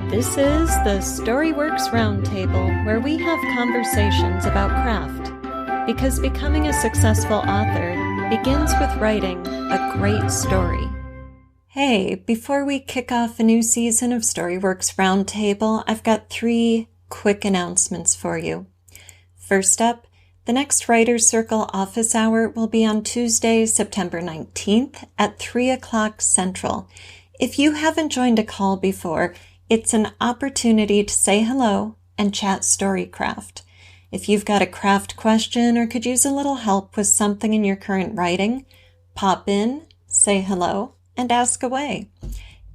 This is the Storyworks Roundtable, where we have conversations about craft, because becoming a successful author begins with writing a great story. Hey, before we kick off a new season of Storyworks Roundtable, I've got 3 quick announcements for you. First up, the next Writers Circle office hour will be on Tuesday, September 19th at 3 o'clock Central. If you haven't joined a call before, it's an opportunity to say hello and chat storycraft. If you've got a craft question or could use a little help with something in your current writing, pop in, say hello, and ask away.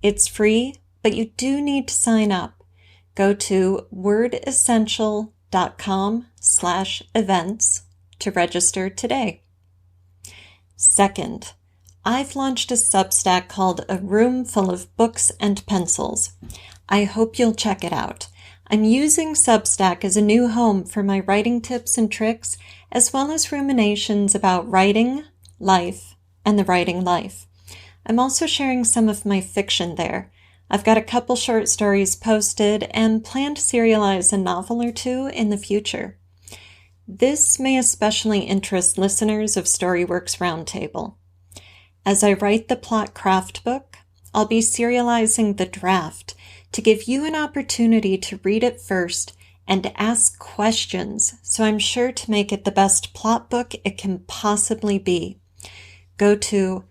It's free, but you do need to sign up. Go to wordessential.com/events to register today. Second, I've launched a Substack called A Room Full of Books and Pencils. I hope you'll check it out. I'm using Substack as a new home for my writing tips and tricks, as well as ruminations about writing, life, and the writing life. I'm also sharing some of my fiction there. I've got a couple short stories posted and plan to serialize a novel or 2 in the future. This may especially interest listeners of Storyworks Roundtable. As I write the plot craft book, I'll be serializing the draft to give you an opportunity to read it first and ask questions, so I'm sure to make it the best plot book it can possibly be. Go to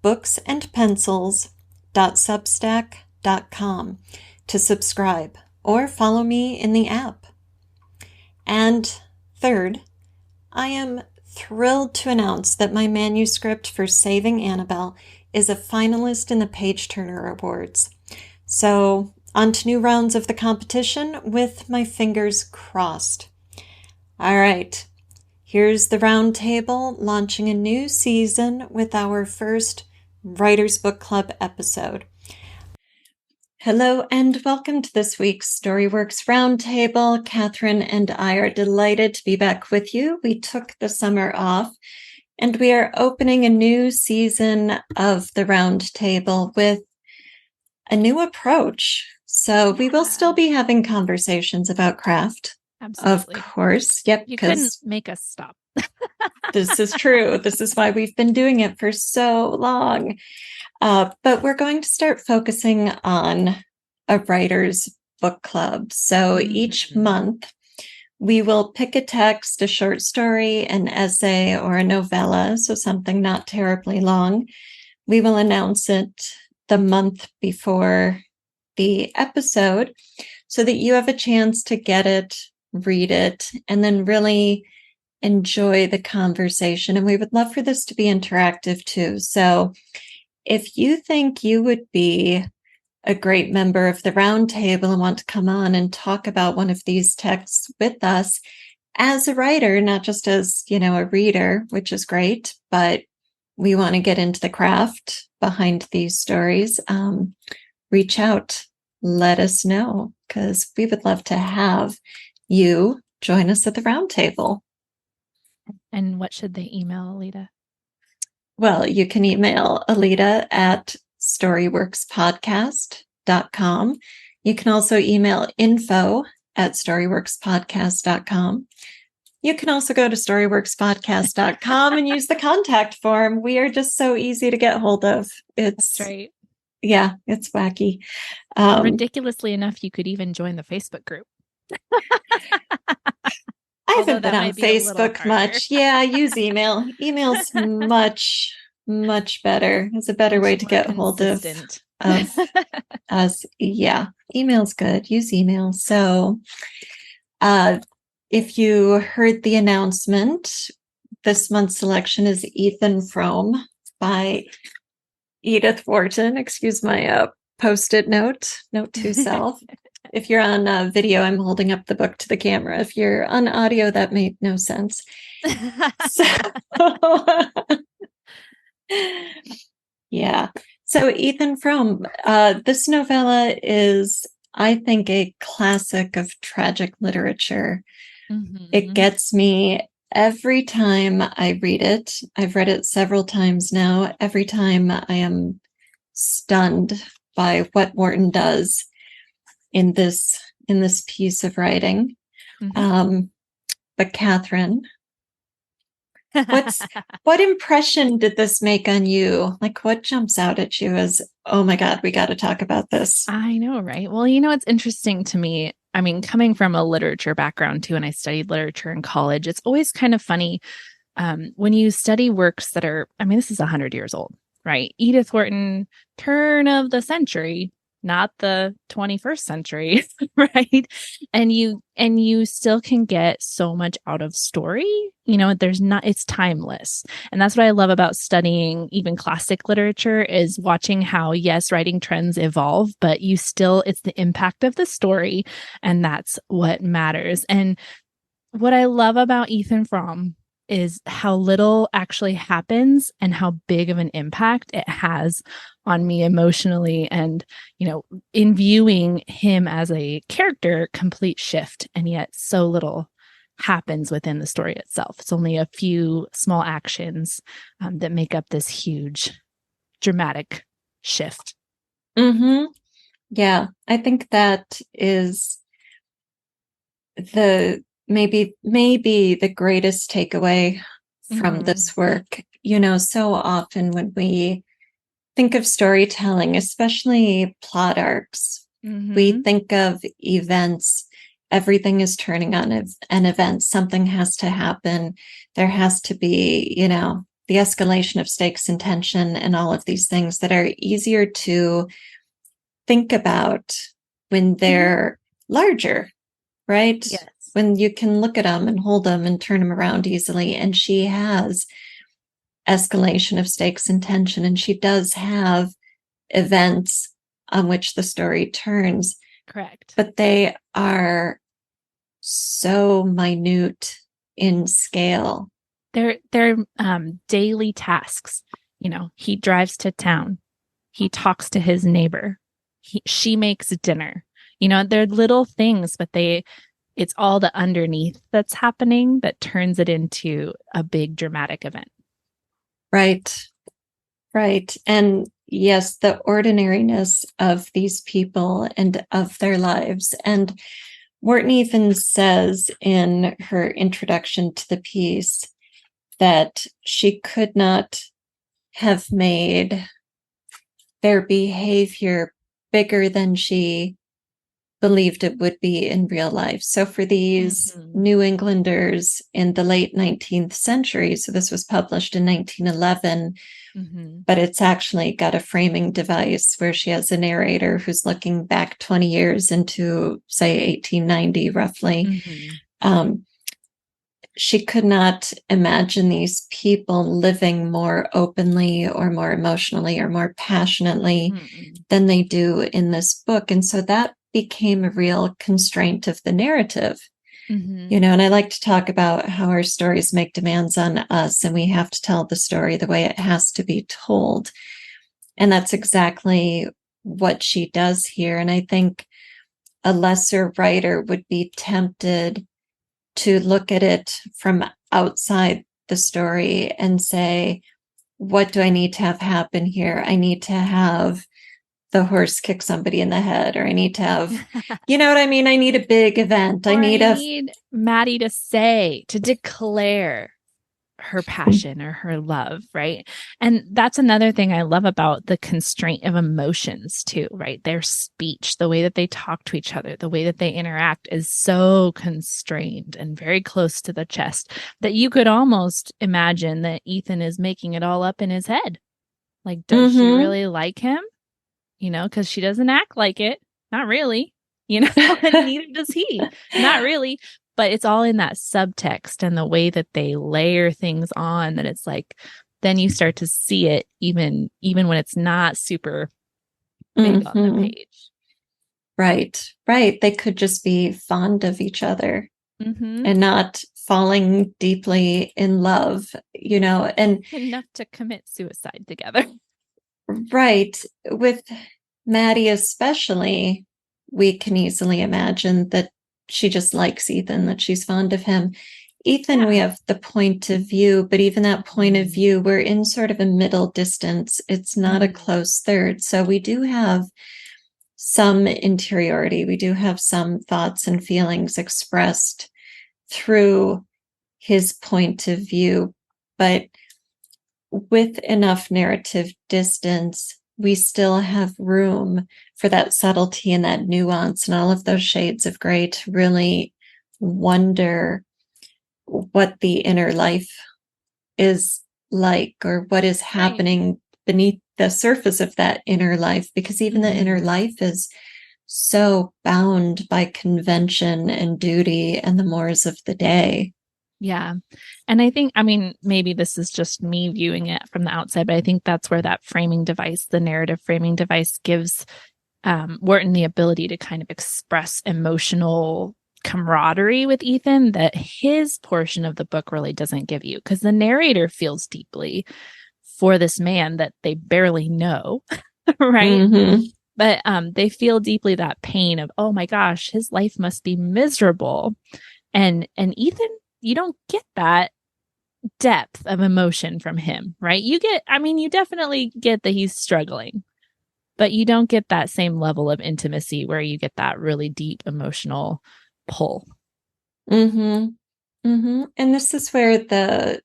booksandpencils.substack.com to subscribe or follow me in the app. And third, I am thrilled to announce that my manuscript for Saving Annabelle is a finalist in the Page Turner Awards. So, on to new rounds of the competition with my fingers crossed. All right, here's the round table launching a new season with our first Writers Book Club episode. Hello and welcome to this week's Storyworks Roundtable. Catherine and I are delighted to be back with you. We took the summer off and we are opening a new season of the Roundtable with a new approach. So we will still be having conversations about craft. Absolutely. Of course. Yep. You couldn't make us stop. This is true. This is why we've been doing it for so long. But we're going to start focusing on a writer's book club. So each month we will pick a text, a short story, an essay, or a novella. So something not terribly long. We will announce it the month before the episode so that you have a chance to get it, read it, and then really enjoy the conversation. And we would love for this to be interactive too. So if you think you would be a great member of the roundtable and want to come on and talk about one of these texts with us as a writer, not just as, a reader, which is great, but we want to get into the craft behind these stories, reach out, let us know, because we would love to have you join us at the roundtable. And what should they email, Alida? Well, you can email Alida at storyworkspodcast.com. You can also email info@storyworkspodcast.com. You can also go to storyworkspodcast.com and use the contact form. We are just so easy to get hold of. That's right. Yeah, it's wacky. Ridiculously enough, you could even join the Facebook group. I haven't been on Facebook much. Yeah, use email. Email's much, much better. It's a better way to get hold of us. Yeah, email's good. Use email. So if you heard the announcement, this month's selection is Ethan Frome by Edith Wharton. Excuse my post-it note to self. If you're on video, I'm holding up the book to the camera. If you're on audio, that made no sense. Yeah. So Ethan Frome, this novella is, I think, a classic of tragic literature. Mm-hmm. It gets me every time I read it. I've read it several times now. Every time I am stunned by what Wharton does. in this piece of writing. But Catherine, what impression did this make on you? Like, what jumps out at you as, oh my God, we got to talk about this? I know, right? Well, it's interesting to me. I mean, coming from a literature background too, and I studied literature in college, it's always kind of funny when you study works that are, I mean, this is 100 years old, right? Edith Wharton, turn of the century, not the 21st century, right? And you still can get so much out of story. It's timeless. And that's what I love about studying even classic literature, is watching how, yes, writing trends evolve, but it's the impact of the story. And that's what matters. And what I love about Ethan Frome is how little actually happens and how big of an impact it has on me emotionally. And, in viewing him as a character, complete shift. And yet so little happens within the story itself. It's only a few small actions that make up this huge dramatic shift. Yeah, I think that is maybe the greatest takeaway from this work. So often when we think of storytelling, especially plot arcs, we think of events. Everything is turning on an event. Something has to happen. There has to be, the escalation of stakes and tension and all of these things that are easier to think about when they're larger, right? Yes. When you can look at them and hold them and turn them around easily. And she has escalation of stakes and tension, and she does have events on which the story turns. Correct. But they are so minute in scale. They're daily tasks. He drives to town. He talks to his neighbor. She makes dinner. They're little things, but it's all the underneath that's happening that turns it into a big dramatic event. Right. And yes, the ordinariness of these people and of their lives. And Wharton even says in her introduction to the piece that she could not have made their behavior bigger than she believed it would be in real life. So for these New Englanders in the late 19th century, so this was published in 1911, but it's actually got a framing device where she has a narrator who's looking back 20 years into, say, 1890, roughly. She could not imagine these people living more openly or more emotionally or more passionately than they do in this book. And so that became a real constraint of the narrative. And I like to talk about how our stories make demands on us, and we have to tell the story the way it has to be told. And that's exactly what she does here. And I think a lesser writer would be tempted to look at it from outside the story and say, what do I need to have happen here? I need to have the horse kick somebody in the head, or I need to have, you know what I mean? I need a big event. I need Maddie to declare her passion or her love, right? And that's another thing I love about the constraint of emotions too, right? Their speech, the way that they talk to each other, the way that they interact is so constrained and very close to the chest that you could almost imagine that Ethan is making it all up in his head. Like, does she really like him? Because she doesn't act like it. Not really. And neither does he. Not really. But it's all in that subtext and the way that they layer things on, that it's like, then you start to see it even when it's not super big on the page. Right. They could just be fond of each other and not falling deeply in love, and enough to commit suicide together. Right. With Maddie especially, we can easily imagine that she just likes Ethan, that she's fond of him. Ethan, we have the point of view, but even that point of view, we're in sort of a middle distance. It's not a close third. So we do have some interiority. We do have some thoughts and feelings expressed through his point of view, but with enough narrative distance, we still have room for that subtlety and that nuance and all of those shades of gray to really wonder what the inner life is like, or what is happening beneath the surface of that inner life, because even the inner life is so bound by convention and duty and the mores of the day. Yeah. And I think, I mean, maybe this is just me viewing it from the outside, but I think that's where that framing device, the narrative framing device, gives Wharton the ability to kind of express emotional camaraderie with Ethan that his portion of the book really doesn't give you, because the narrator feels deeply for this man that they barely know, right? Mm-hmm. But they feel deeply that pain of, oh my gosh, his life must be miserable. And Ethan, you don't get that depth of emotion from him, right? You definitely get that he's struggling, but you don't get that same level of intimacy where you get that really deep emotional pull. Mm-hmm. Mm-hmm. And this is where the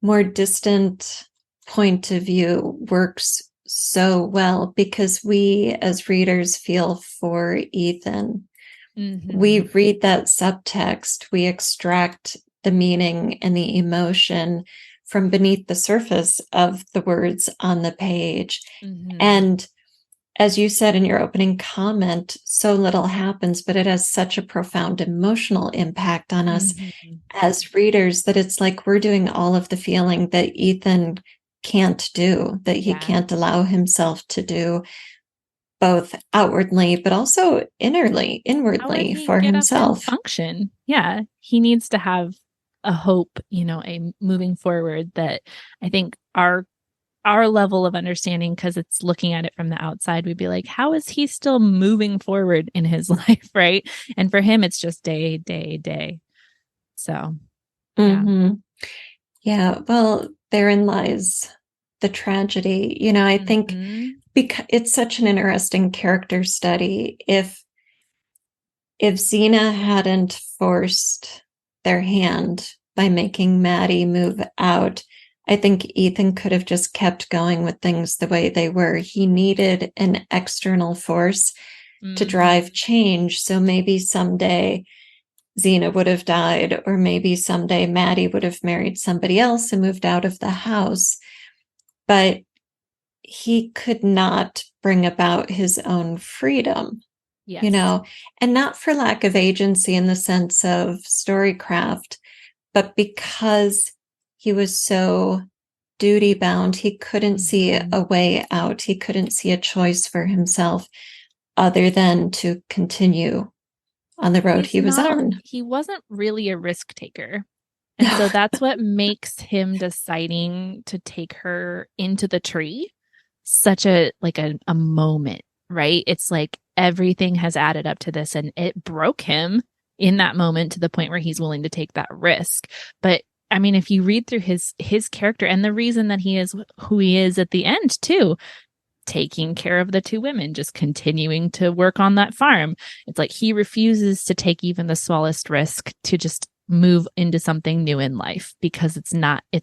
more distant point of view works so well, because we as readers feel for Ethan. Mm-hmm. We read that subtext, we extract the meaning and the emotion from beneath the surface of the words on the page. Mm-hmm. And as you said in your opening comment, so little happens, but it has such a profound emotional impact on us as readers that it's like we're doing all of the feeling that Ethan can't do, that he can't allow himself to do, both outwardly, but also inwardly for himself. Function. Yeah. He needs to have a hope, a moving forward that I think our level of understanding, because it's looking at it from the outside, we'd be like, how is he still moving forward in his life? Right. And for him, it's just day, day, day. So, yeah. Well, therein lies the tragedy. I think because it's such an interesting character study. If Xena hadn't forced their hand by making Maddie move out, I think Ethan could have just kept going with things the way they were. He needed an external force to drive change. So maybe someday Xena would have died, or maybe someday Maddie would have married somebody else and moved out of the house. But he could not bring about his own freedom. Yes. And not for lack of agency in the sense of storycraft, but because he was so duty bound, he couldn't see a way out. He couldn't see a choice for himself other than to continue on the road he was on. He wasn't really a risk taker. And so that's what makes him deciding to take her into the tree such a moment, right? It's like everything has added up to this, and it broke him in that moment to the point where he's willing to take that risk. But I mean, if you read through his character and the reason that he is who he is at the end too, taking care of the two women, just continuing to work on that farm, it's like he refuses to take even the smallest risk to just move into something new in life, because it's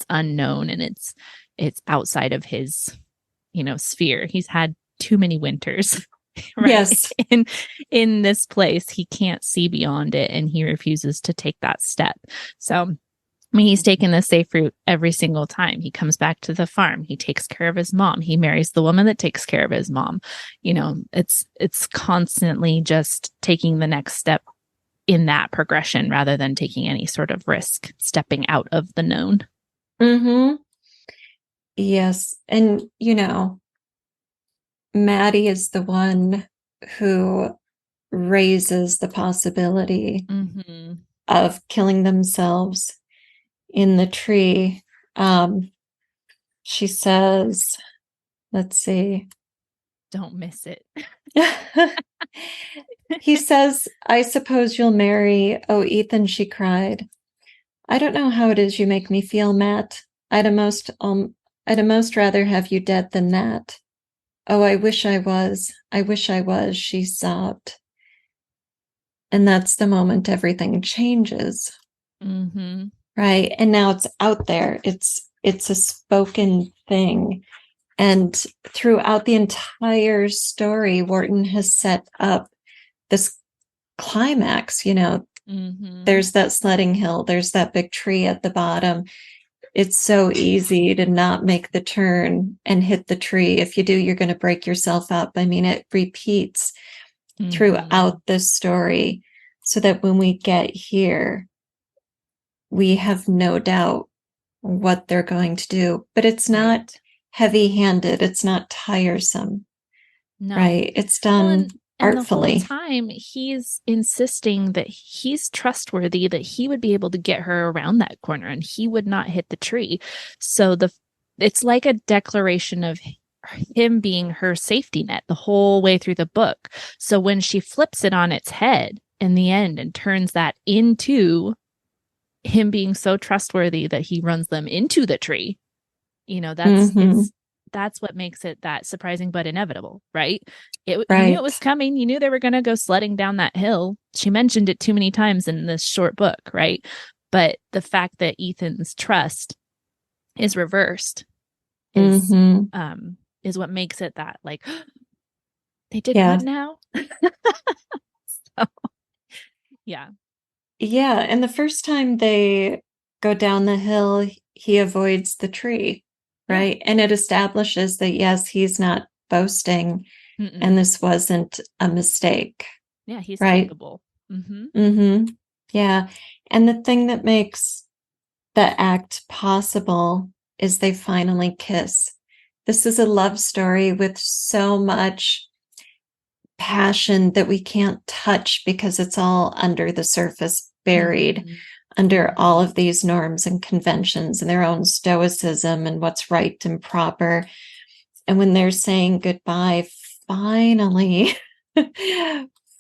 unknown and it's outside of his sphere. He's had too many winters, right? Yes. In this place, he can't see beyond it, and he refuses to take that step. So, I mean, he's taken the safe route every single time. He comes back to the farm. He takes care of his mom. He marries the woman that takes care of his mom. It's constantly just taking the next step in that progression rather than taking any sort of risk, stepping out of the known. Yes. And, Maddie is the one who raises the possibility of killing themselves in the tree. She says, let's see. Don't miss it. He says, I suppose you'll marry. Oh, Ethan, she cried. I don't know how it is you make me feel, Matt. I'd a most rather have you dead than that. Oh, I wish I was. I wish I was, she sobbed. And that's the moment everything changes. Mm-hmm. Right. And now it's out there. It's a spoken thing. And throughout the entire story, Wharton has set up this climax. Mm-hmm. There's that sledding hill, there's that big tree at the bottom. It's so easy to not make the turn and hit the tree. If you do, you're going to break yourself up. I mean, it repeats throughout the story so that when we get here, we have no doubt what they're going to do. But it's not heavy-handed. It's not tiresome. No. Right? It's done and artfully. the whole time he's insisting that he's trustworthy, that he would be able to get her around that corner and he would not hit the tree. So it's like a declaration of him being her safety net the whole way through the book. So when she flips it on its head in the end and turns that into him being so trustworthy that he runs them into the tree, that's what makes it that surprising but inevitable, right? You knew it was coming. You knew they were going to go sledding down that hill. She mentioned it too many times in this short book, right? But the fact that Ethan's trust is reversed is what makes it that, like, they did what now? So, yeah. Yeah. And the first time they go down the hill, he avoids the tree. Right. Yeah. And it establishes that, yes, he's not boasting and this wasn't a mistake. Yeah. He's capable. Yeah. And the thing that makes the act possible is they finally kiss. This is a love story with so much passion that we can't touch because it's all under the surface, buried under all of these norms and conventions and their own stoicism and what's right and proper. And when they're saying goodbye, finally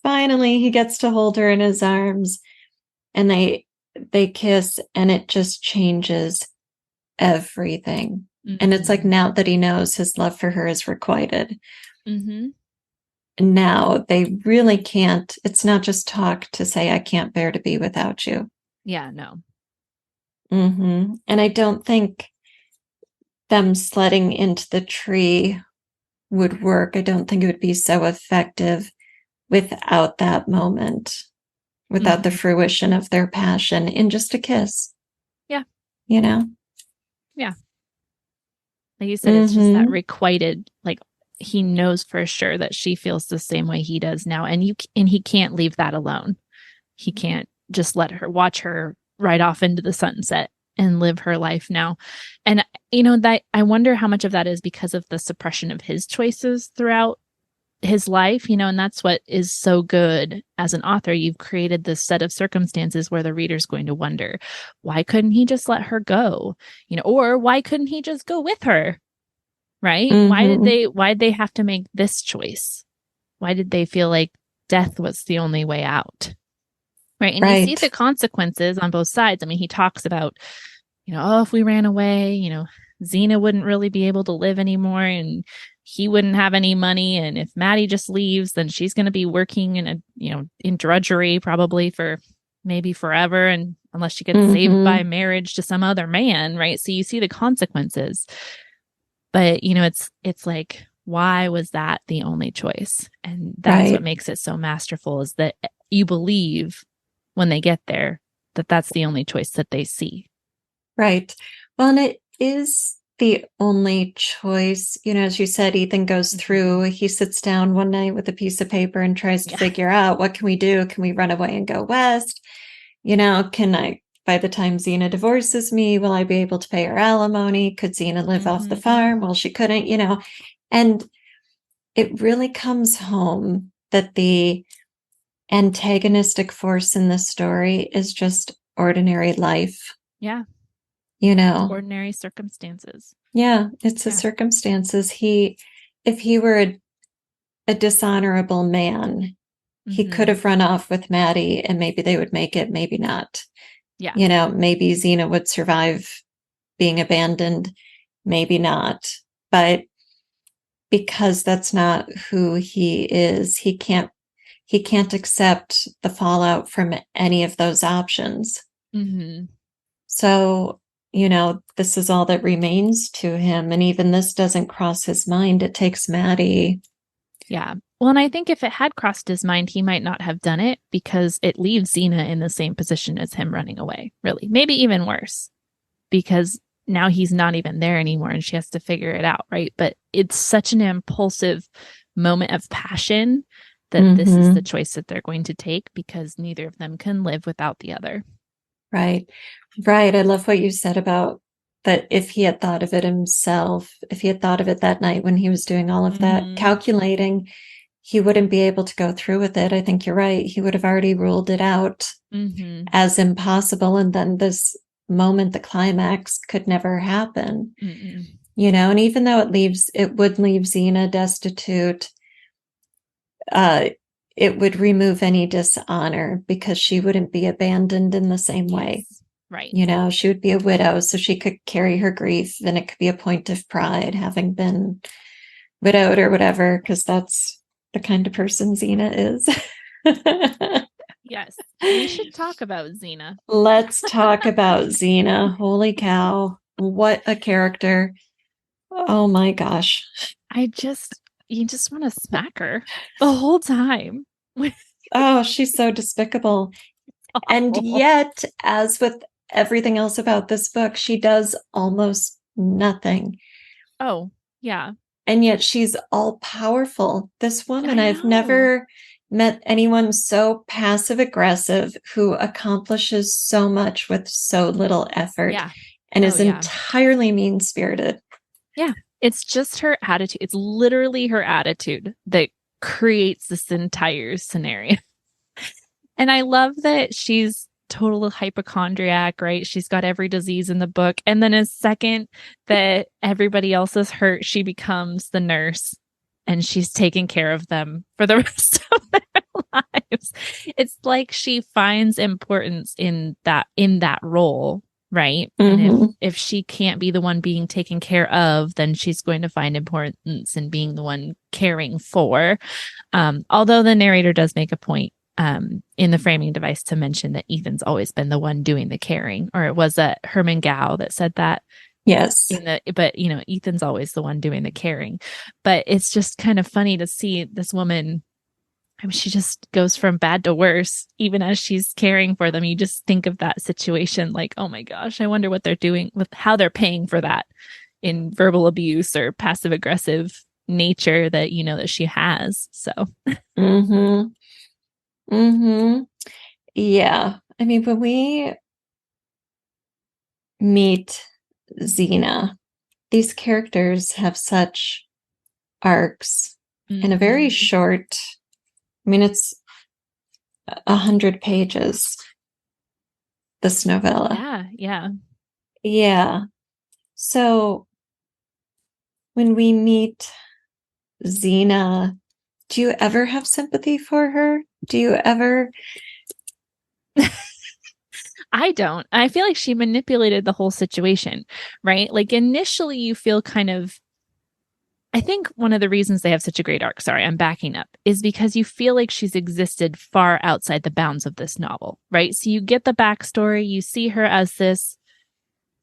he gets to hold her in his arms and they kiss, and it just changes everything. And it's like, now that he knows his love for her is requited, now they really can't, it's not just talk to say, I can't bear to be without you. Yeah, no. And I don't think them sledding into the tree would work. I don't think it would be so effective without that moment, without the fruition of their passion in just a kiss. Yeah. Yeah. Like you said, it's just that requited, like, he knows for sure that she feels the same way he does now. And he can't leave that alone. He can't just watch her ride off into the sunset and live her life now. And, that I wonder how much of that is because of the suppression of his choices throughout his life, and that's what is so good as an author. You've created this set of circumstances where the reader's going to wonder, why couldn't he just let her go? Or why couldn't he just go with her? Right? Why did they have to make this choice? Why did they feel like death was the only way out? Right. And you see the consequences on both sides. I mean, he talks about, if we ran away, Xena wouldn't really be able to live anymore and he wouldn't have any money. And if Maddie just leaves, then she's going to be working in drudgery probably for maybe forever. And unless she gets saved by marriage to some other man. Right. So you see the consequences. But, it's like, why was that the only choice? And that's what makes it so masterful, is that you believe when they get there that that's the only choice that they see. Right. Well, and it is the only choice. As you said, Ethan goes through, he sits down one night with a piece of paper and tries to figure out, what can we do? Can we run away and go west? By the time Xena divorces me, will I be able to pay her alimony? Could Xena live off the farm? Well, she couldn't, and it really comes home that the antagonistic force in the story is just ordinary life. Yeah. Ordinary circumstances. Yeah. It's the circumstances. If he were a dishonorable man, he could have run off with Maddie and maybe they would make it, maybe not. Yeah. Maybe Xena would survive being abandoned, maybe not. But because that's not who he is. He can't accept the fallout from any of those options. Mm-hmm. So, this is all that remains to him. And even this doesn't cross his mind. It takes Maddie. Yeah. Well, and I think if it had crossed his mind, he might not have done it because it leaves Xena in the same position as him running away, really. Maybe even worse, because now he's not even there anymore and she has to figure it out, right? But it's such an impulsive moment of passion that this is the choice that they're going to take because neither of them can live without the other. Right. Right. I love what you said about that. If he had thought of it himself, if he had thought of it that night when he was doing all of that calculating, he wouldn't be able to go through with it. I think you're right. He would have already ruled it out as impossible. And then this moment, the climax, could never happen. And even though it would leave Xena destitute, it would remove any dishonor because she wouldn't be abandoned in the same way. Right. She would be a widow, so she could carry her grief, and it could be a point of pride having been widowed or whatever, because that's the kind of person Xena is. Yes. We should talk about Xena. Let's talk about Xena. Holy cow. What a character. Oh my gosh. You just want to smack her the whole time. Oh, she's so despicable. And yet, as with everything else about this book, she does almost nothing. Oh, yeah. And yet she's all powerful. This woman, I've never met anyone so passive aggressive who accomplishes so much with so little effort and is entirely mean spirited. Yeah. It's just her attitude. It's literally her attitude that creates this entire scenario. And I love that she's total hypochondriac, right? She's got every disease in the book. And then a second that everybody else is hurt, she becomes the nurse and she's taking care of them for the rest of their lives. It's like she finds importance in that role, right? And if she can't be the one being taken care of, then she's going to find importance in being the one caring for. Although the narrator does make a point in the framing device to mention that Ethan's always been the one doing the caring, or it was Herman Gow that said that. Yes. But Ethan's always the one doing the caring. But it's just kind of funny to see this woman. I mean, she just goes from bad to worse, even as she's caring for them. You just think of that situation like, oh my gosh, I wonder what they're doing with how they're paying for that in verbal abuse or passive aggressive nature that, that she has. So. Yeah. I mean, when we meet Xena, these characters have such arcs in a very short, it's 100 pages, this novella. Yeah. So when we meet Xena, do you ever have sympathy for her? Do you ever? I don't. I feel like she manipulated the whole situation, right? Like initially you feel kind of, I think one of the reasons they have such a great arc, sorry, I'm backing up, is because you feel like she's existed far outside the bounds of this novel, right? So you get the backstory, you see her as this,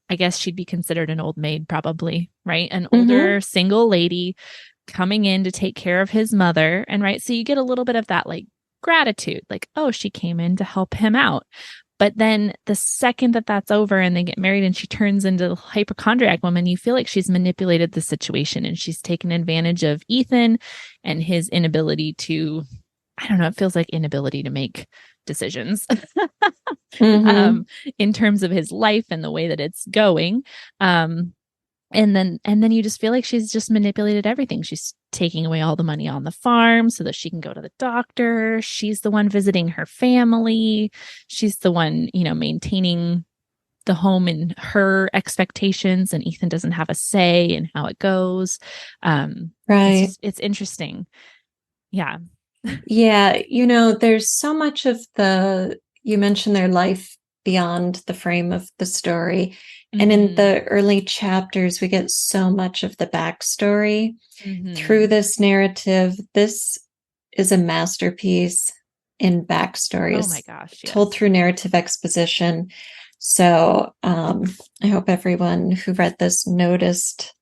I guess she'd be considered an old maid probably, right? An older single lady coming in to take care of his mother. And right, so you get a little bit of that like gratitude, like, oh, she came in to help him out. But then the second that that's over and they get married and she turns into a hypochondriac woman, you feel like she's manipulated the situation and she's taken advantage of Ethan and his inability to, I don't know, it feels like inability to make decisions in terms of his life and the way that it's going. And then you just feel like she's just manipulated everything. She's taking away all the money on the farm so that she can go to the doctor. She's the one visiting her family. She's the one, maintaining the home and her expectations. And Ethan doesn't have a say in how it goes. Right. It's interesting. Yeah. Yeah. There's so much of you mentioned their life beyond the frame of the story. And in the early chapters, we get so much of the backstory through this narrative. This is a masterpiece in backstories. Oh my gosh, yes. Told through narrative exposition. So I hope everyone who read this noticed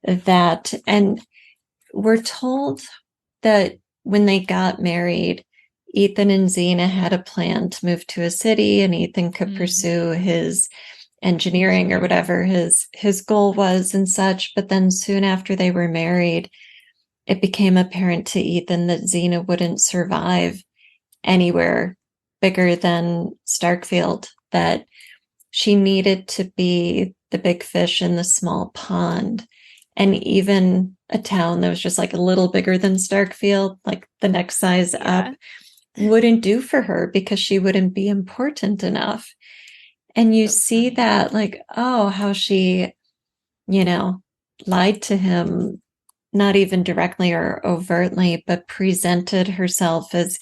that. And we're told that when they got married, Ethan and Xena had a plan to move to a city, and Ethan could pursue his engineering or whatever his goal was and such. But then soon after they were married, it became apparent to Ethan that Xena wouldn't survive anywhere bigger than Starkfield, that she needed to be the big fish in the small pond. And even a town that was just like a little bigger than Starkfield, like the next size up, wouldn't do for her because she wouldn't be important enough. And you see that, like, oh, how she, lied to him, not even directly or overtly, but presented herself as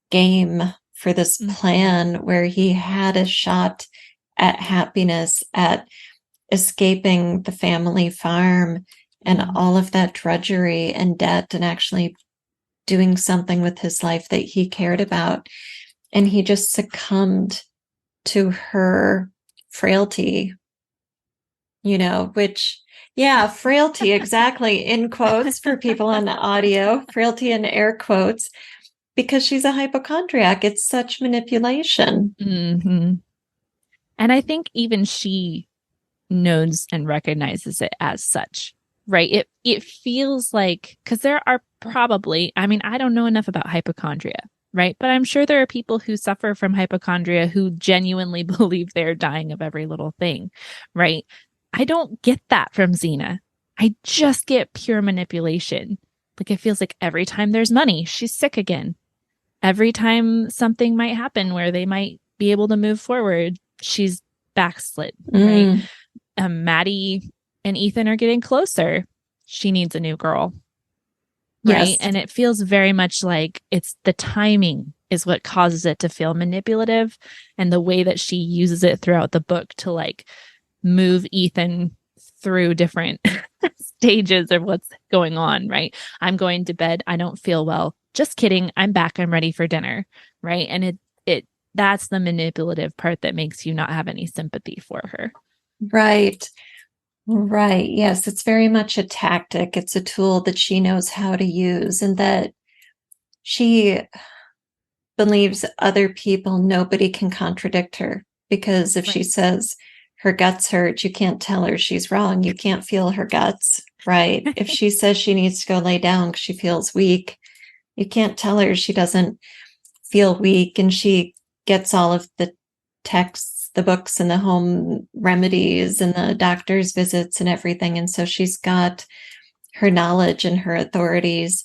game for this plan where he had a shot at happiness, at escaping the family farm and all of that drudgery and debt, and actually doing something with his life that he cared about. And he just succumbed to her frailty, which, frailty, exactly, in quotes for people on the audio, frailty in air quotes, because she's a hypochondriac. It's such manipulation. And I think even she knows and recognizes it as such, right? It feels like, because there are probably, I don't know enough about hypochondria, right? But I'm sure there are people who suffer from hypochondria who genuinely believe they're dying of every little thing, right? I don't get that from Xena. I just get pure manipulation. Like, it feels like every time there's money, she's sick again. Every time something might happen where they might be able to move forward, she's backslid, right? Maddie and Ethan are getting closer. She needs a new girl, right? Yes. And it feels very much like it's the timing is what causes it to feel manipulative, and the way that she uses it throughout the book to like move Ethan through different stages of what's going on, right? I'm going to bed. I don't feel well. Just kidding. I'm back. I'm ready for dinner, right? And it that's the manipulative part that makes you not have any sympathy for her. Right. Yes, it's very much a tactic. It's a tool that she knows how to use, and that she believes other people, nobody can contradict her, because if she says her guts hurt, you can't tell her she's wrong. You can't feel her guts, right? If she says she needs to go lay down because she feels weak, you can't tell her she doesn't feel weak. And she gets all of the texts, the books, and the home remedies and the doctor's visits and everything. And so she's got her knowledge and her authorities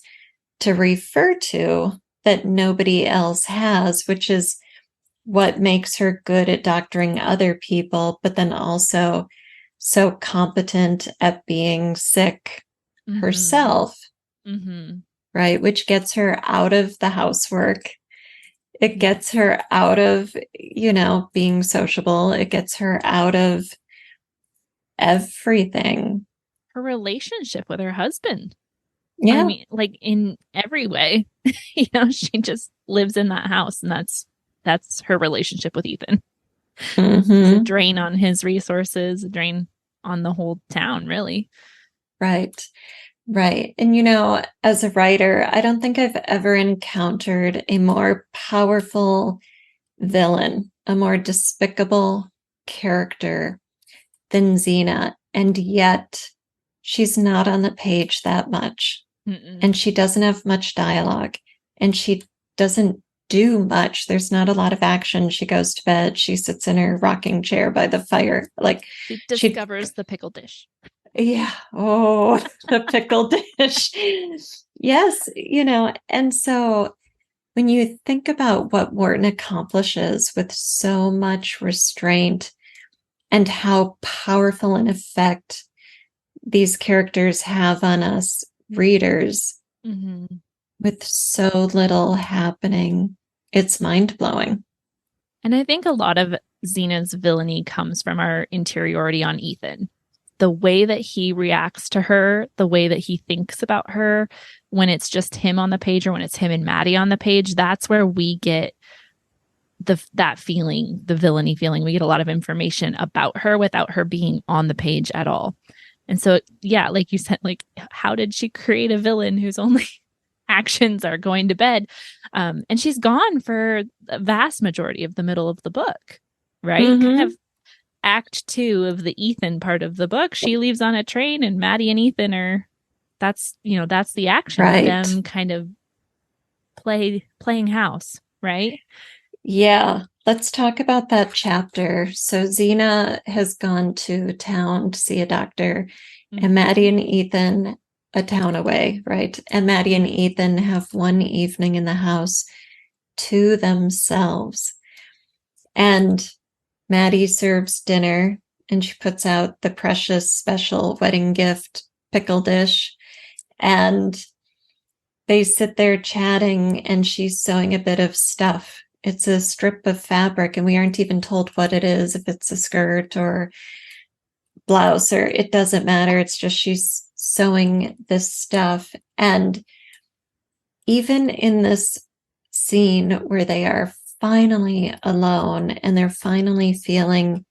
to refer to that nobody else has, which is what makes her good at doctoring other people, but then also so competent at being sick herself, right? Which gets her out of the housework. It gets her out of, being sociable. It gets her out of everything. Her relationship with her husband. Yeah. Like in every way, she just lives in that house, and that's her relationship with Ethan. It's a drain on his resources, a drain on the whole town, really. Right. And, as a writer, I don't think I've ever encountered a more powerful villain, a more despicable character than Xena. And yet she's not on the page that much. And she doesn't have much dialogue, and she doesn't do much. There's not a lot of action. She goes to bed. She sits in her rocking chair by the fire. Like, she discovers the pickle dish. Yeah. Oh, the pickle dish. Yes. And so when you think about what Wharton accomplishes with so much restraint, and how powerful an effect these characters have on us readers with so little happening, it's mind-blowing. And I think a lot of Xena's villainy comes from our interiority on Ethan. The way that he reacts to her, the way that he thinks about her when it's just him on the page or when it's him and Maddie on the page, that's where we get that feeling, the villainy feeling. We get a lot of information about her without her being on the page at all. And so, yeah, like you said, like, how did she create a villain whose only actions are going to bed? And she's gone for the vast majority of the middle of the book, right? Mm-hmm. Kind of act 2 of the Ethan part of the book. She leaves on a train and Maddie and Ethan that's the action Right. of them kind of playing house, right? Yeah. Let's talk about that chapter. So Xena has gone to town to see a doctor, and Maddie and Ethan a town away, right? And Maddie and Ethan have one evening in the house to themselves. And Maddie serves dinner, and she puts out the precious special wedding gift pickle dish. And they sit there chatting, and she's sewing a bit of stuff. It's a strip of fabric, and we aren't even told what it is, if it's a skirt or blouse, or it doesn't matter. It's just she's sewing this stuff. And even in this scene where they are finally alone and they're finally feeling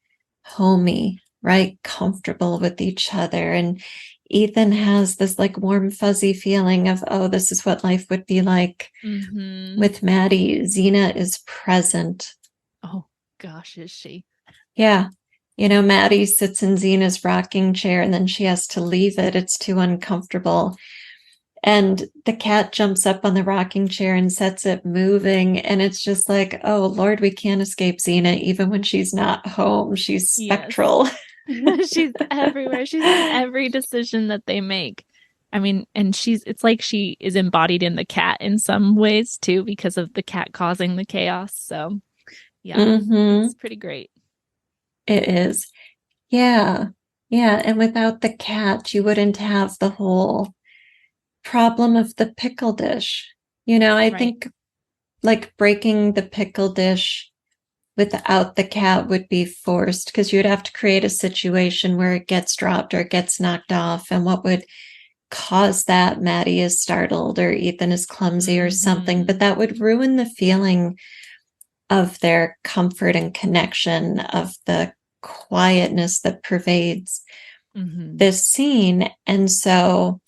homey, right? Comfortable with each other. And Ethan has this like warm, fuzzy feeling of, oh, this is what life would be like with Maddie. Xena is present. Oh, gosh, is she? Yeah. You know, Maddie sits in Xena's rocking chair and then she has to leave it. It's too uncomfortable. And the cat jumps up on the rocking chair and sets it moving. And it's just like, oh, Lord, we can't escape Xena. Even when she's not home, she's spectral. Yes. She's everywhere. She's in every decision that they make. I mean, and it's like she is embodied in the cat in some ways too, because of the cat causing the chaos. So yeah, it's pretty great. It is. Yeah. Yeah. And without the cat, you wouldn't have the whole problem of the pickle dish. You know, I think like breaking the pickle dish without the cat would be forced, because you'd have to create a situation where it gets dropped or it gets knocked off. And what would cause that? Maddie is startled or Ethan is clumsy or something, but that would ruin the feeling of their comfort and connection, of the quietness that pervades this scene. And so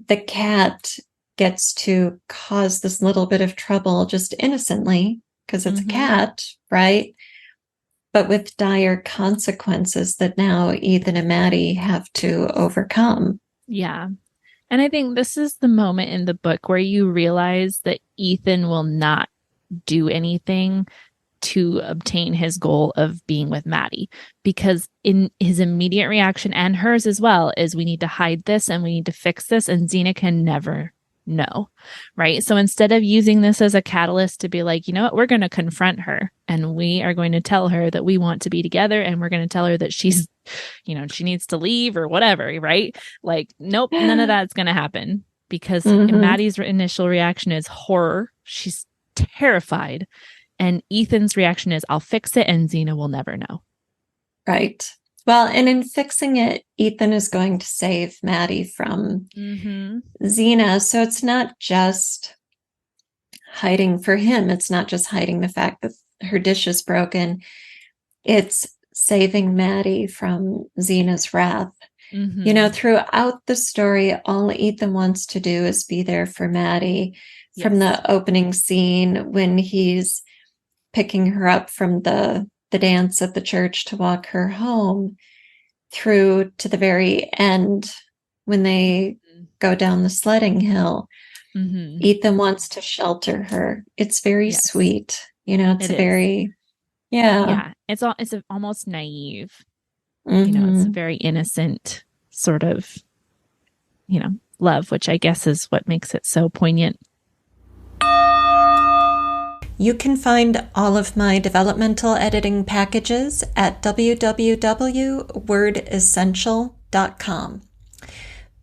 the cat gets to cause this little bit of trouble just innocently because it's a cat, right? But with dire consequences that now Ethan and Maddie have to overcome. Yeah. And I think this is the moment in the book where you realize that Ethan will not do anything to obtain his goal of being with Maddie, because in his immediate reaction, and hers as well, is we need to hide this and we need to fix this, and Xena can never know, right? So instead of using this as a catalyst to be like, you know what, we're going to confront her and we are going to tell her that we want to be together, and we're going to tell her that she's, you know, she needs to leave or whatever, right? Like, nope, none of that's going to happen, because Maddie's initial reaction is horror. She's terrified. And Ethan's reaction is, I'll fix it and Xena will never know. Right. Well, and in fixing it, Ethan is going to save Maddie from Xena. So it's not just hiding for him. It's not just hiding the fact that her dish is broken. It's saving Maddie from Xena's wrath. You know, throughout the story, all Ethan wants to do is be there for Maddie. From the opening scene when he's picking her up from the dance at the church to walk her home, through to the very end when they go down the sledding hill. Ethan wants to shelter her. It's very sweet. You know, it's it's almost naive. You know, it's a very innocent sort of, you know, love, which I guess is what makes it so poignant. You can find all of my developmental editing packages at www.wordessential.com.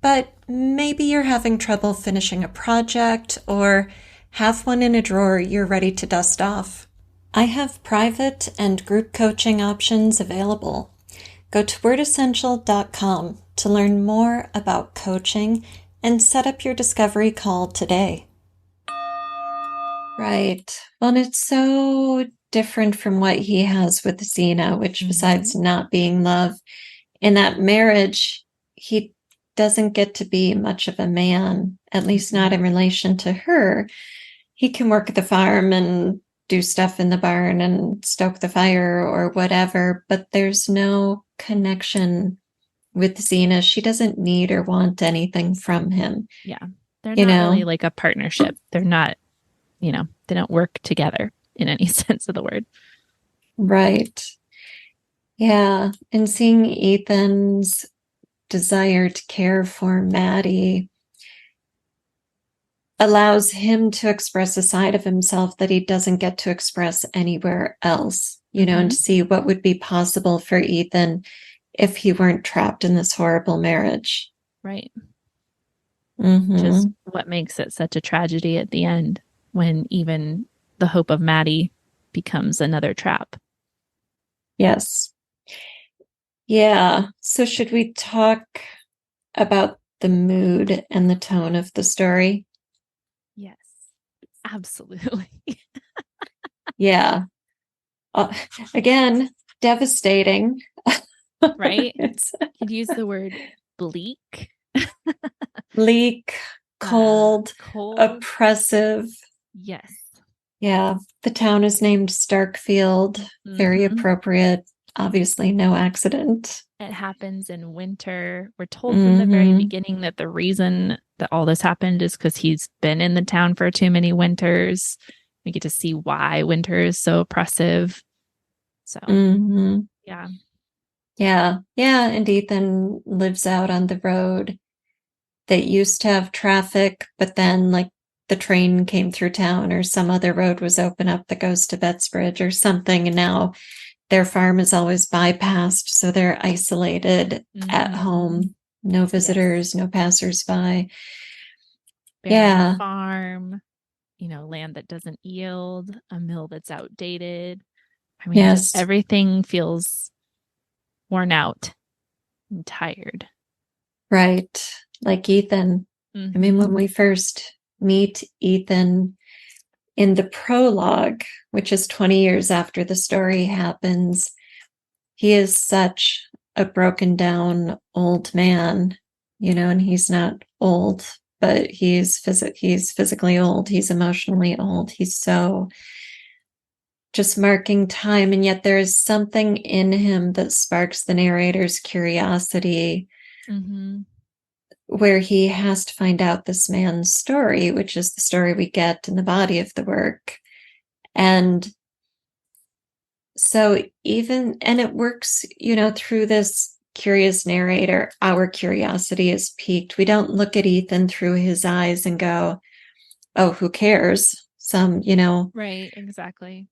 But maybe you're having trouble finishing a project, or have one in a drawer you're ready to dust off. I have private and group coaching options available. Go to wordessential.com to learn more about coaching and set up your discovery call today. Right. Well, and it's so different from what he has with Xena, which besides not being love, in that marriage, he doesn't get to be much of a man, at least not in relation to her. He can work at the farm and do stuff in the barn and stoke the fire or whatever, but there's no connection with Xena. She doesn't need or want anything from him. Yeah. They're not really like a partnership. They're not, they don't work together in any sense of the word. Right. Yeah. And seeing Ethan's desire to care for Maddie allows him to express a side of himself that he doesn't get to express anywhere else, and to see what would be possible for Ethan if he weren't trapped in this horrible marriage. Right. Which is what makes it such a tragedy at the end, when even the hope of Maddie becomes another trap. Yes. Yeah. So should we talk about the mood and the tone of the story? Yes, absolutely. Yeah. Again, devastating. Right? You'd use the word bleak. Bleak, cold, oppressive. Yes. Yeah. The town is named Starkfield. Very appropriate. Obviously, no accident. It happens in winter. We're told from the very beginning that the reason that all this happened is because he's been in the town for too many winters. We get to see why winter is so oppressive. So, yeah. Yeah. Yeah. And Ethan lives out on the road that used to have traffic, but then like the train came through town or some other road was open up that goes to Bettsbridge or something. And now their farm is always bypassed. So they're isolated at home. No visitors, no passersby. Barren farm, land that doesn't yield, a mill that's outdated. I mean, just everything feels worn out and tired. Right. Like Ethan. I mean, when we first meet Ethan in the prologue, which is 20 years after the story happens, he is such a broken down old man, and he's not old, but he's physically old. He's emotionally old. He's so just marking time. And yet there is something in him that sparks the narrator's curiosity, where he has to find out this man's story, which is the story we get in the body of the work. And so and it works, through this curious narrator, our curiosity is piqued. We don't look at Ethan through his eyes and go, oh, who cares? Some, right, exactly.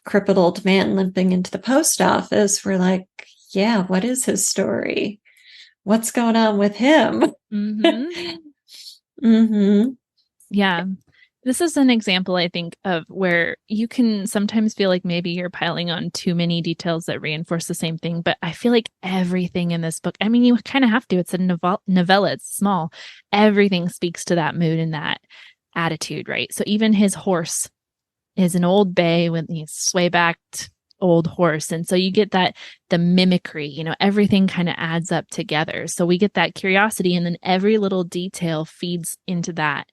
Crippled old man limping into the post office. We're like, yeah, what is his story? What's going on with him? Yeah. This is an example, I think, of where you can sometimes feel like maybe you're piling on too many details that reinforce the same thing. But I feel like everything in this book, I mean, you kind of have to. It's a novella. It's small. Everything speaks to that mood and that attitude, right? So even his horse is an old bay with these sway-backed old horse. And so you get the mimicry, everything kind of adds up together. So we get that curiosity, and then every little detail feeds into that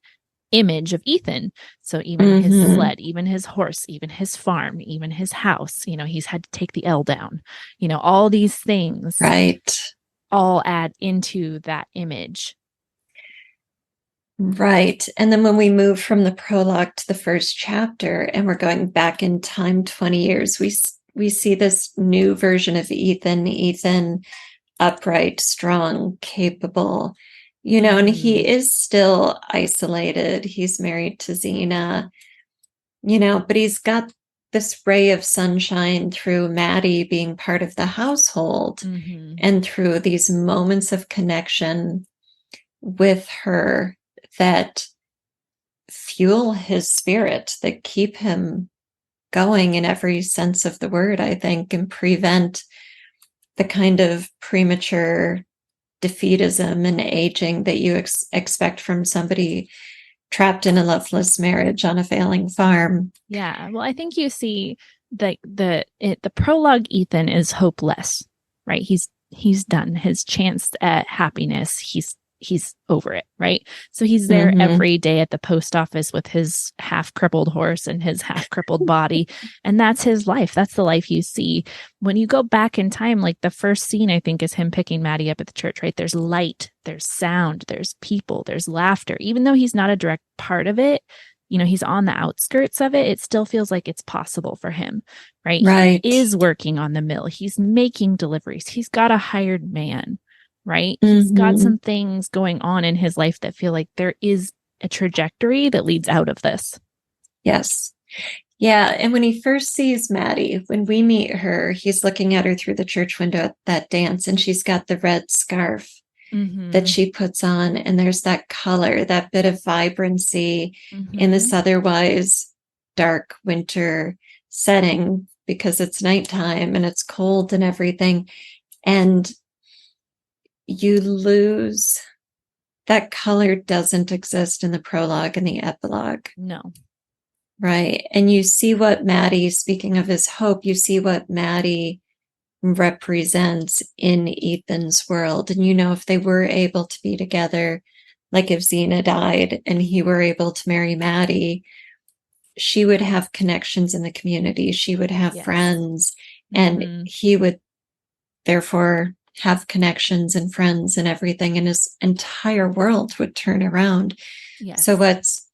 image of Ethan. So even his sled, even his horse, even his farm, even his house, he's had to take the L down, all these things, right, all add into that image. Right. And then when we move from the prologue to the first chapter and we're going back in time 20 years, we see this new version of Ethan, upright, strong, capable, and he is still isolated. He's married to Xena, but he's got this ray of sunshine through Maddie being part of the household and through these moments of connection with her that fuel his spirit, that keep him going in every sense of the word, I think, and prevent the kind of premature defeatism and aging that you expect from somebody trapped in a loveless marriage on a failing farm. Yeah. Well, I think you see the prologue, Ethan is hopeless, right? He's done his chance at happiness. He's over it, right? So he's there every day at the post office with his half crippled horse and his half crippled body. And that's his life. That's the life you see. When you go back in time, like the first scene, I think, is him picking Maddie up at the church, right? There's light, there's sound, there's people, there's laughter. Even though he's not a direct part of it, he's on the outskirts of it. It still feels like it's possible for him, right? Right. He is working on the mill. He's making deliveries. He's got a hired man, right? He's got some things going on in his life that feel like there is a trajectory that leads out of this. Yes. Yeah. And when he first sees Maddie, when we meet her, he's looking at her through the church window at that dance, and she's got the red scarf that she puts on. And there's that color, that bit of vibrancy in this otherwise dark winter setting, because it's nighttime and it's cold and everything. And you lose that color, doesn't exist in the prologue and the epilogue. No. Right. And you see what Maddie, speaking of his hope, you see what Maddie represents in Ethan's world. And if they were able to be together, like if Zena died and he were able to marry Maddie, she would have connections in the community. She would have friends, and he would therefore have connections and friends and everything, and his entire world would turn around. Yes. So what's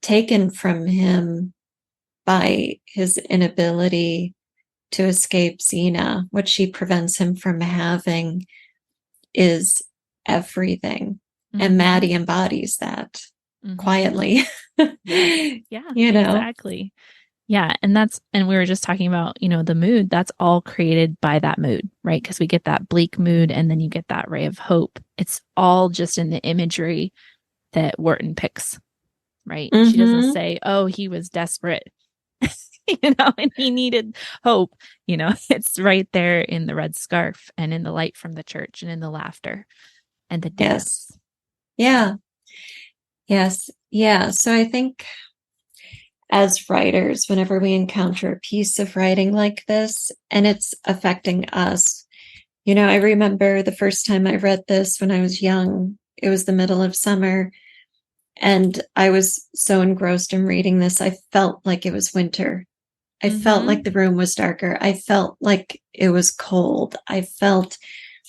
taken from him by his inability to escape Zena, what she prevents him from having, is everything. And Maddie embodies that quietly. Yeah, exactly. Yeah. And we were just talking about, the mood, that's all created by that mood, right? Because we get that bleak mood and then you get that ray of hope. It's all just in the imagery that Wharton picks, right? She doesn't say, oh, he was desperate, and he needed hope. It's right there in the red scarf and in the light from the church and in the laughter and the dance. Yeah. Yes. Yeah. So I think as writers, whenever we encounter a piece of writing like this and it's affecting us, I remember the first time I read this when I was young. It was the middle of summer, and I was so engrossed in reading this. I felt like it was winter. I felt like the room was darker. I felt like it was cold. I felt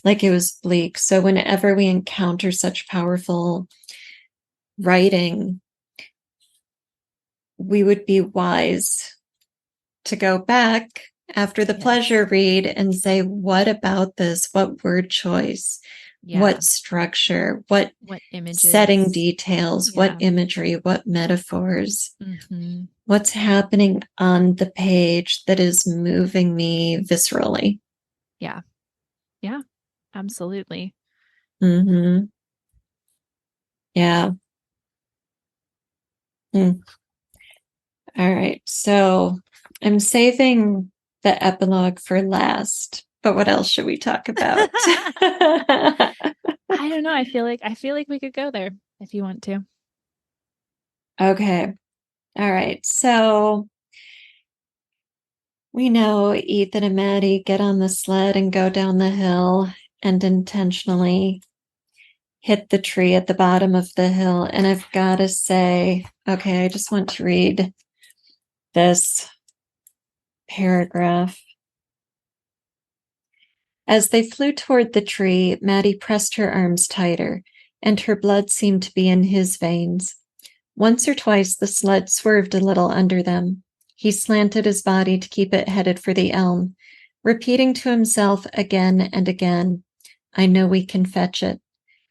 like it was bleak. So whenever we encounter such powerful writing, we would be wise to go back after the pleasure read and say, what about this? What word choice? What structure? What images? Setting details? What imagery? What metaphors? What's happening on the page that is moving me viscerally? Yeah. Yeah, absolutely. Yeah. All right. So I'm saving the epilogue for last, but what else should we talk about? I don't know. I feel like we could go there if you want to. Okay. All right. So we know Ethan and Maddie get on the sled and go down the hill and intentionally hit the tree at the bottom of the hill. And I've got to say, okay, I just want to read this paragraph. As they flew toward the tree, Maddie pressed her arms tighter, and her blood seemed to be in his veins. Once or twice the sled swerved a little under them. He slanted his body to keep it headed for the elm, repeating to himself again and again, I know we can fetch it.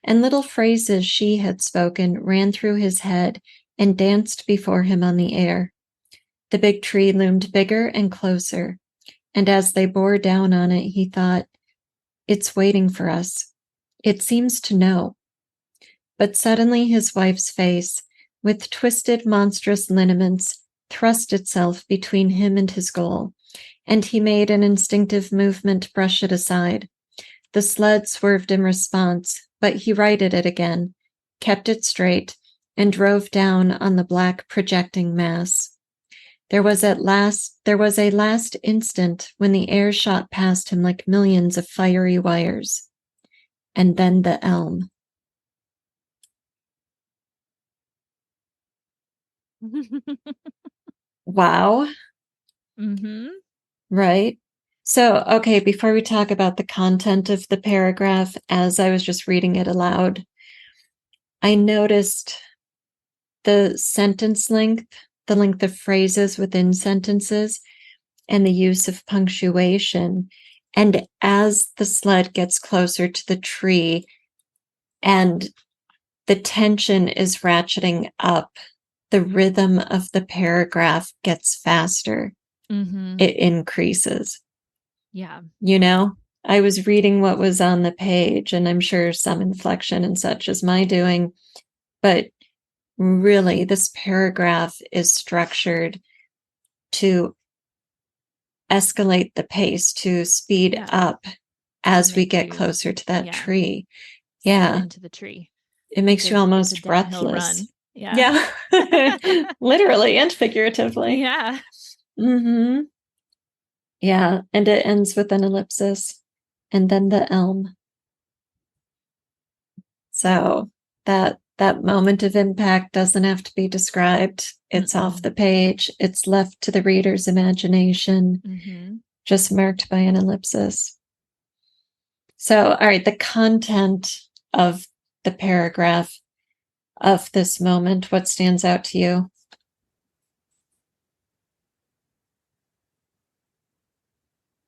And little phrases she had spoken ran through his head and danced before him on the air. The big tree loomed bigger and closer, and as they bore down on it, he thought, it's waiting for us. It seems to know. But suddenly his wife's face, with twisted, monstrous lineaments, thrust itself between him and his goal, and he made an instinctive movement to brush it aside. The sled swerved in response, but he righted it again, kept it straight, and drove down on the black projecting mass. There was a last instant when the air shot past him like millions of fiery wires. And then the elm. Wow. Mm-hmm. Right. So, okay, before we talk about the content of the paragraph, as I was just reading it aloud, I noticed the sentence length, the length of phrases within sentences, and the use of punctuation. And as the sled gets closer to the tree and the tension is ratcheting up, the rhythm of the paragraph gets faster. Mm-hmm. It increases. Yeah. You know, I was reading what was on the page, and I'm sure some inflection and such is my doing, but really this paragraph is structured to escalate the pace, to speed up as we get closer to that tree. Yeah. Into the tree. It makes you almost breathless. Run. Yeah. Literally and figuratively. Yeah. Mm-hmm. Yeah. And it ends with an ellipsis and then the elm. So that moment of impact doesn't have to be described. It's off the page. It's left to the reader's imagination, just marked by an ellipsis. So, all right, the content of the paragraph of this moment, what stands out to you?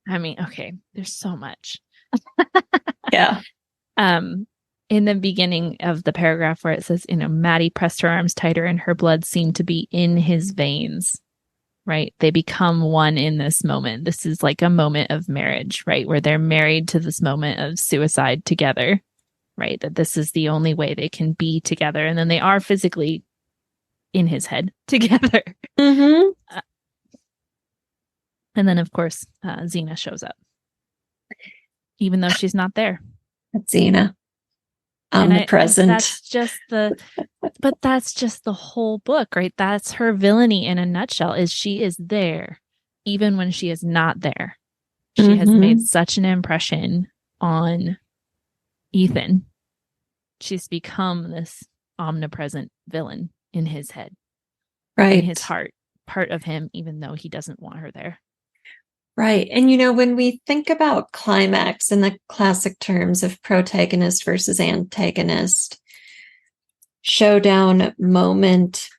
I mean, okay, there's so much. Yeah. In the beginning of the paragraph where it says, Maddie pressed her arms tighter and her blood seemed to be in his veins, right? They become one in this moment. This is like a moment of marriage, right? Where they're married to this moment of suicide together, right? That this is the only way they can be together. And then they are physically in his head together. Mm-hmm. And then, of course, Xena shows up, even though she's not there. That's Xena. Omnipresent. That's just the whole book, right? That's her villainy in a nutshell, is she is there even when she is not there. She has made such an impression on Ethan. She's become this omnipresent villain in his head, right? In his heart, part of him, even though he doesn't want her there. Right. And, when we think about climax in the classic terms of protagonist versus antagonist, showdown moment,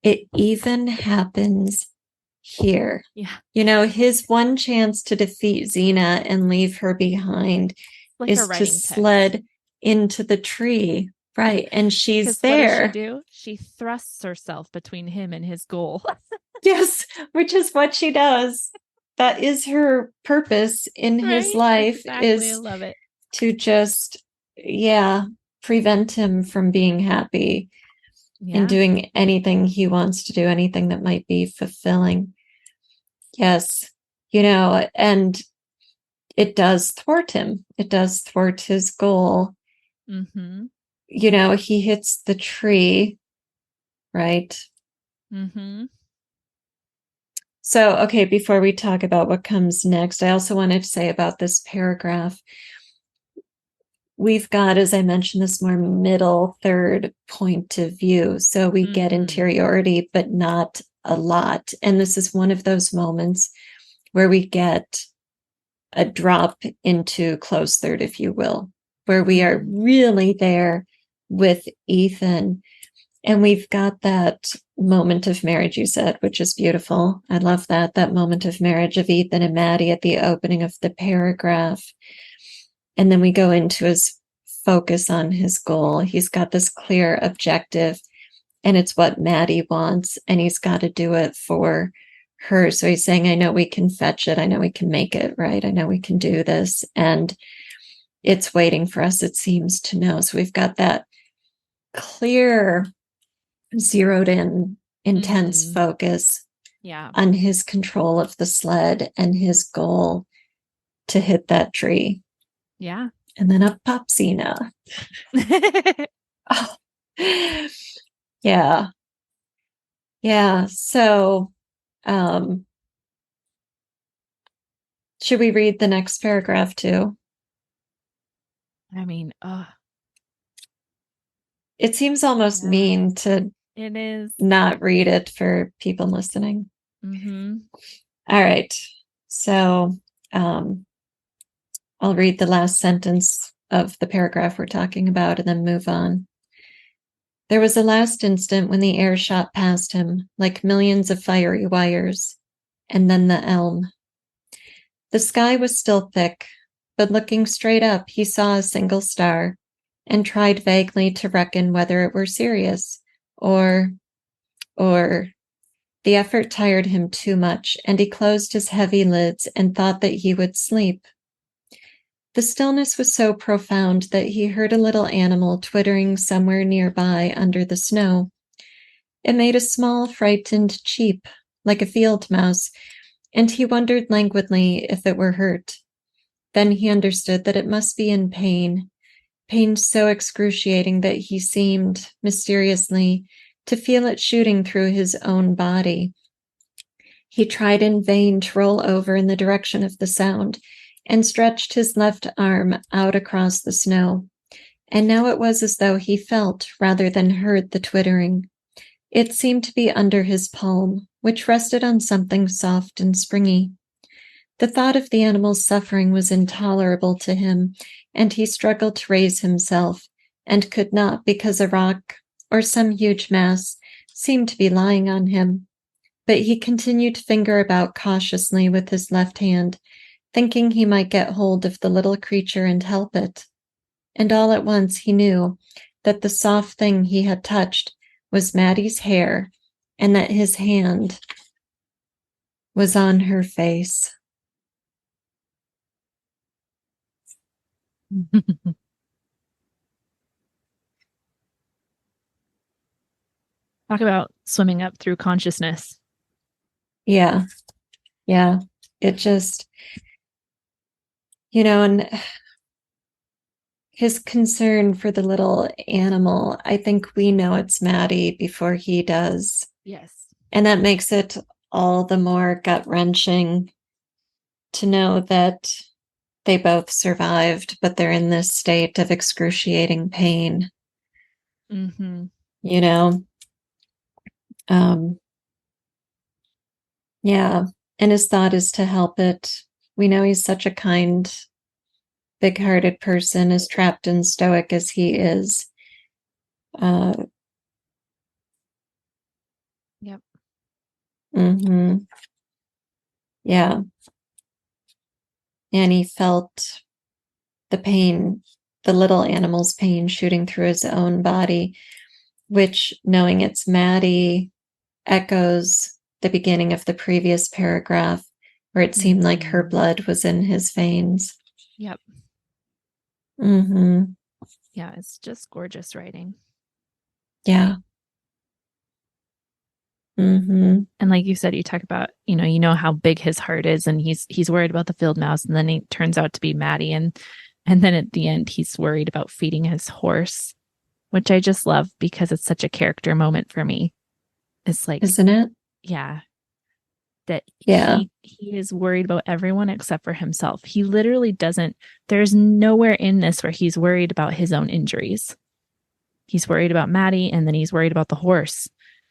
it even happens here. Yeah. His one chance to defeat Xena and leave her behind is to sled into the tree. Right. And she's there. What does she do? She thrusts herself between him and his goal. Yes, which is what she does. That is her purpose in his life, is I love it. to just, prevent him from being happy and doing anything he wants to do, anything that might be fulfilling. Yes, and it does thwart him. It does thwart his goal. Mm-hmm. He hits the tree, right? Mm-hmm. So, okay, before we talk about what comes next, I also wanted to say about this paragraph, we've got, as I mentioned, this more middle third point of view. So we get interiority, but not a lot. And this is one of those moments where we get a drop into close third, if you will, where we are really there with Ethan. And we've got that moment of marriage, you said, which is beautiful. I love that moment of marriage of Ethan and Maddie at the opening of the paragraph. And then we go into his focus on his goal. He's got this clear objective, and it's what Maddie wants, and he's got to do it for her. So he's saying, I know we can fetch it. I know we can make it, right? I know we can do this. And it's waiting for us, it seems to know. So we've got that clear, zeroed in intense focus on his control of the sled and his goal to hit that tree. Yeah. And then up pops Xena. Oh. Yeah. Yeah. So, should we read the next paragraph too? I mean, it seems almost mean to it is not read it for people listening. Mm-hmm. All right. So, I'll read the last sentence of the paragraph we're talking about and then move on. There was a last instant when the air shot past him like millions of fiery wires, and then the elm. The sky was still thick, but looking straight up, he saw a single star and tried vaguely to reckon whether it were Sirius or the effort tired him too much, and he closed his heavy lids and thought that he would sleep. The stillness was so profound that he heard a little animal twittering somewhere nearby under the snow. It made a small, frightened cheep, like a field mouse, and he wondered languidly if it were hurt. Then he understood that it must be in pain so excruciating that he seemed, mysteriously, to feel it shooting through his own body. He tried in vain to roll over in the direction of the sound, and stretched his left arm out across the snow. And now it was as though he felt rather than heard the twittering. It seemed to be under his palm, which rested on something soft and springy. The thought of the animal's suffering was intolerable to him, and he struggled to raise himself, and could not because a rock or some huge mass seemed to be lying on him. But he continued to finger about cautiously with his left hand, thinking he might get hold of the little creature and help it. And all at once he knew that the soft thing he had touched was Maddie's hair, and that his hand was on her face. Talk about swimming up through consciousness. Yeah. It just, and his concern for the little animal, I think we know it's Maddie before he does. Yes. And that makes it all the more gut-wrenching to know that they both survived, but they're in this state of excruciating pain. Mm-hmm. Yeah. And his thought is to help it. We know he's such a kind, big-hearted person, as trapped and stoic as he is. Yep. Mm-hmm. Yeah. And he felt the pain, the little animal's pain shooting through his own body, which, knowing it's Maddie, echoes the beginning of the previous paragraph, where it seemed like her blood was in his veins. Yep. Mm-hmm. Yeah, it's just gorgeous writing. Yeah. Mm-hmm. And like you said, you talk about, you know how big his heart is, and he's worried about the field mouse, and then he turns out to be Maddie, and then at the end he's worried about feeding his horse, which I just love because it's such a character moment for me. It's like, isn't it? Yeah. That he is worried about everyone except for himself. He literally doesn't, there's nowhere in this where he's worried about his own injuries. He's worried about Maddie, and then he's worried about the horse.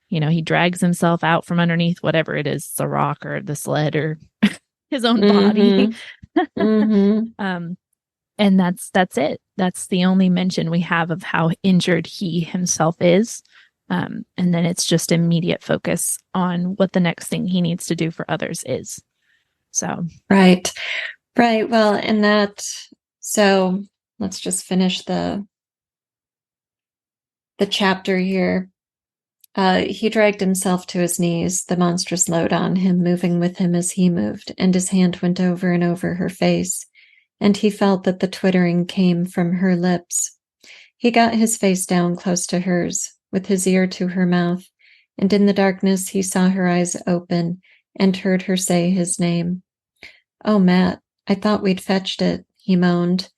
He drags himself out from underneath whatever it is, the rock or the sled or his own body. Mm-hmm. And that's it. That's the only mention we have of how injured he himself is. And then it's just immediate focus on what the next thing he needs to do for others is. So. Right. Well, so let's just finish the chapter here. He dragged himself to his knees, the monstrous load on him, moving with him as he moved, and his hand went over and over her face, and he felt that the twittering came from her lips. He got his face down close to hers, with his ear to her mouth, and in the darkness he saw her eyes open and heard her say his name. "Oh, Matt, I thought we'd fetched it," he moaned,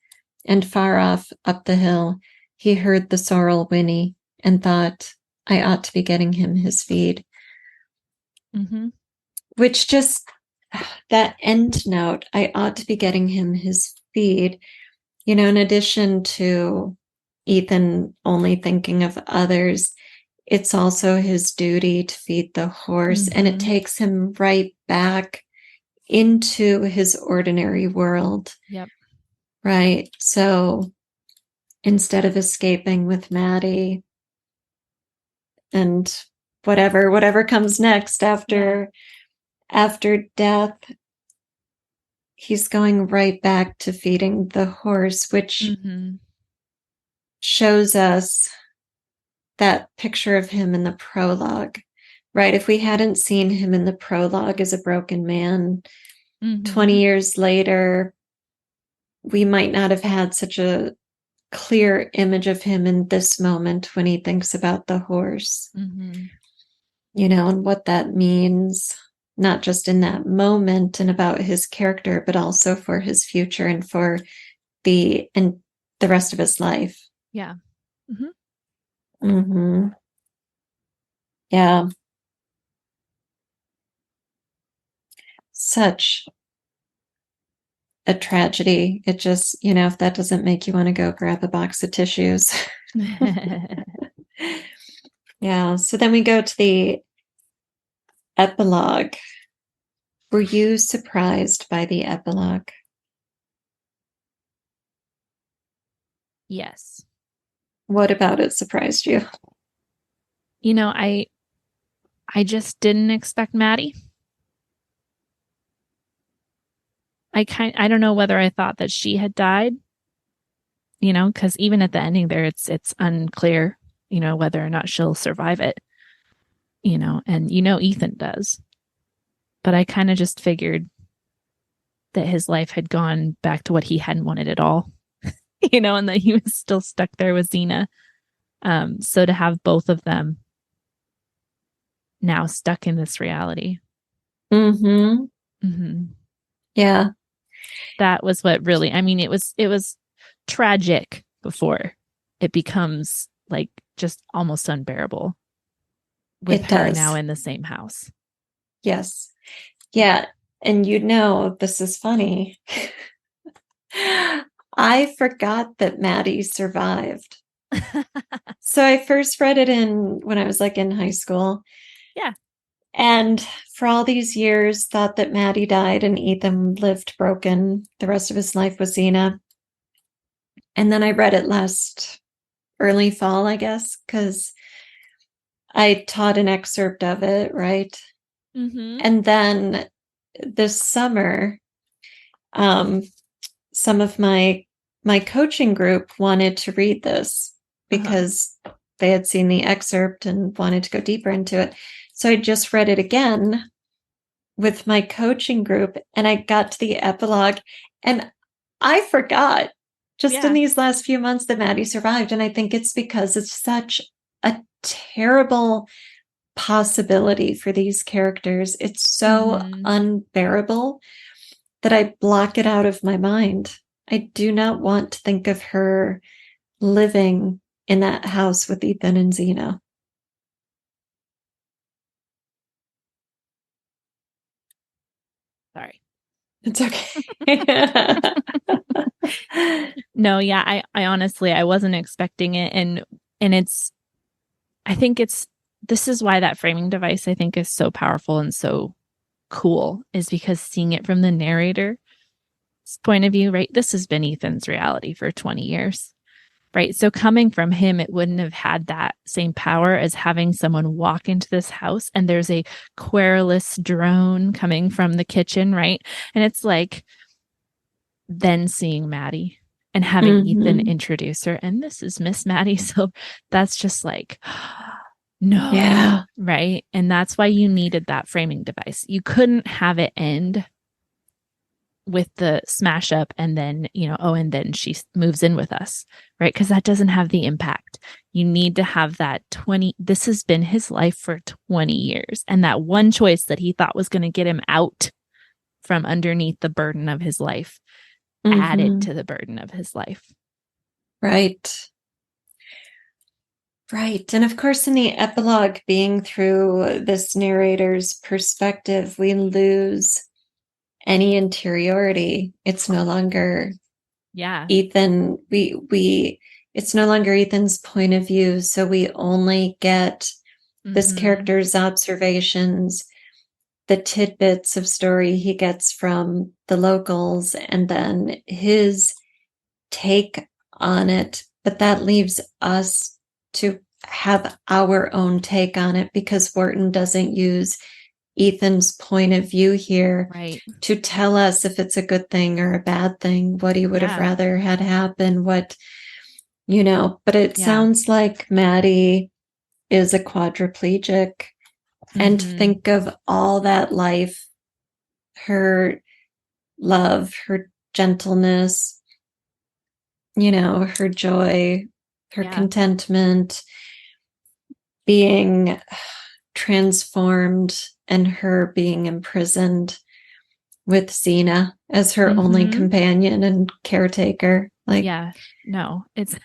and far off up the hill he heard the sorrel whinny and thought, "I ought to be getting him his feed." Mm-hmm. Which just, that end note, "I ought to be getting him his feed," in addition to Ethan only thinking of others, it's also his duty to feed the horse. Mm-hmm. And it takes him right back into his ordinary world. Yep. Right. So instead of escaping with Maddie and whatever comes next after death, he's going right back to feeding the horse, which shows us that picture of him in the prologue, right? If we hadn't seen him in the prologue as a broken man, 20 years later, we might not have had such a clear image of him in this moment when he thinks about the horse, and what that means, not just in that moment and about his character, but also for his future and for the rest of his life. Yeah. Yeah. Such a tragedy. It just, if that doesn't make you want to go grab a box of tissues. Yeah. So then we go to the epilogue. Were you surprised by the epilogue? Yes. What about it surprised you? I just didn't expect Maddie. I don't know whether I thought that she had died, because even at the ending there, it's unclear, whether or not she'll survive it, and Ethan does. But I kind of just figured that his life had gone back to what he hadn't wanted at all, and that he was still stuck there with Xena. So to have both of them now stuck in this reality. Yeah. That was what really, it was tragic before it becomes like just almost unbearable with her now in the same house. Yes. Yeah. And this is funny. I forgot that Maddie survived. So I first read it when I was in high school. Yeah. And for all these years thought that Maddie died and Ethan lived broken the rest of his life with Xena. And then I read it last early fall, I guess, because I taught an excerpt of it, right? And then this summer, some of my coaching group wanted to read this because they had seen the excerpt and wanted to go deeper into it. So I just read it again with my coaching group, and I got to the epilogue, and I forgot in these last few months that Maddie survived. And I think it's because it's such a terrible possibility for these characters. It's so unbearable that I block it out of my mind. I do not want to think of her living in that house with Ethan and Xena. Sorry. It's okay. No, yeah, I honestly, I wasn't expecting it. And I think this is why that framing device, I think, is so powerful and so cool, is because seeing it from the narrator's point of view, right? This has been Ethan's reality for 20 years, right? So coming from him, it wouldn't have had that same power as having someone walk into this house and there's a querulous drone coming from the kitchen, right? And it's like, then seeing Maddie and having Ethan introduce her, and this is Miss Maddie. So that's just like, no. Yeah. Right. And that's why you needed that framing device. You couldn't have it end with the smash up and then, and then she moves in with us, right? Because that doesn't have the impact. You need to have that this has been his life for 20 years. And that one choice that he thought was going to get him out from underneath the burden of his life added to the burden of his life. Right. Right. And of course, in the epilogue, being through this narrator's perspective, we lose any interiority. It's no longer Ethan. It's no longer Ethan's point of view. So we only get this character's observations, the tidbits of story he gets from the locals, and then his take on it. But that leaves us to have our own take on it, because Wharton doesn't use Ethan's point of view here to tell us if it's a good thing or a bad thing, what he would have rather had happen, but it sounds like Maddie is a quadriplegic, and think of all that life, her love, her gentleness, her joy, her contentment being transformed, and her being imprisoned with Zena as her only companion and caretaker. It's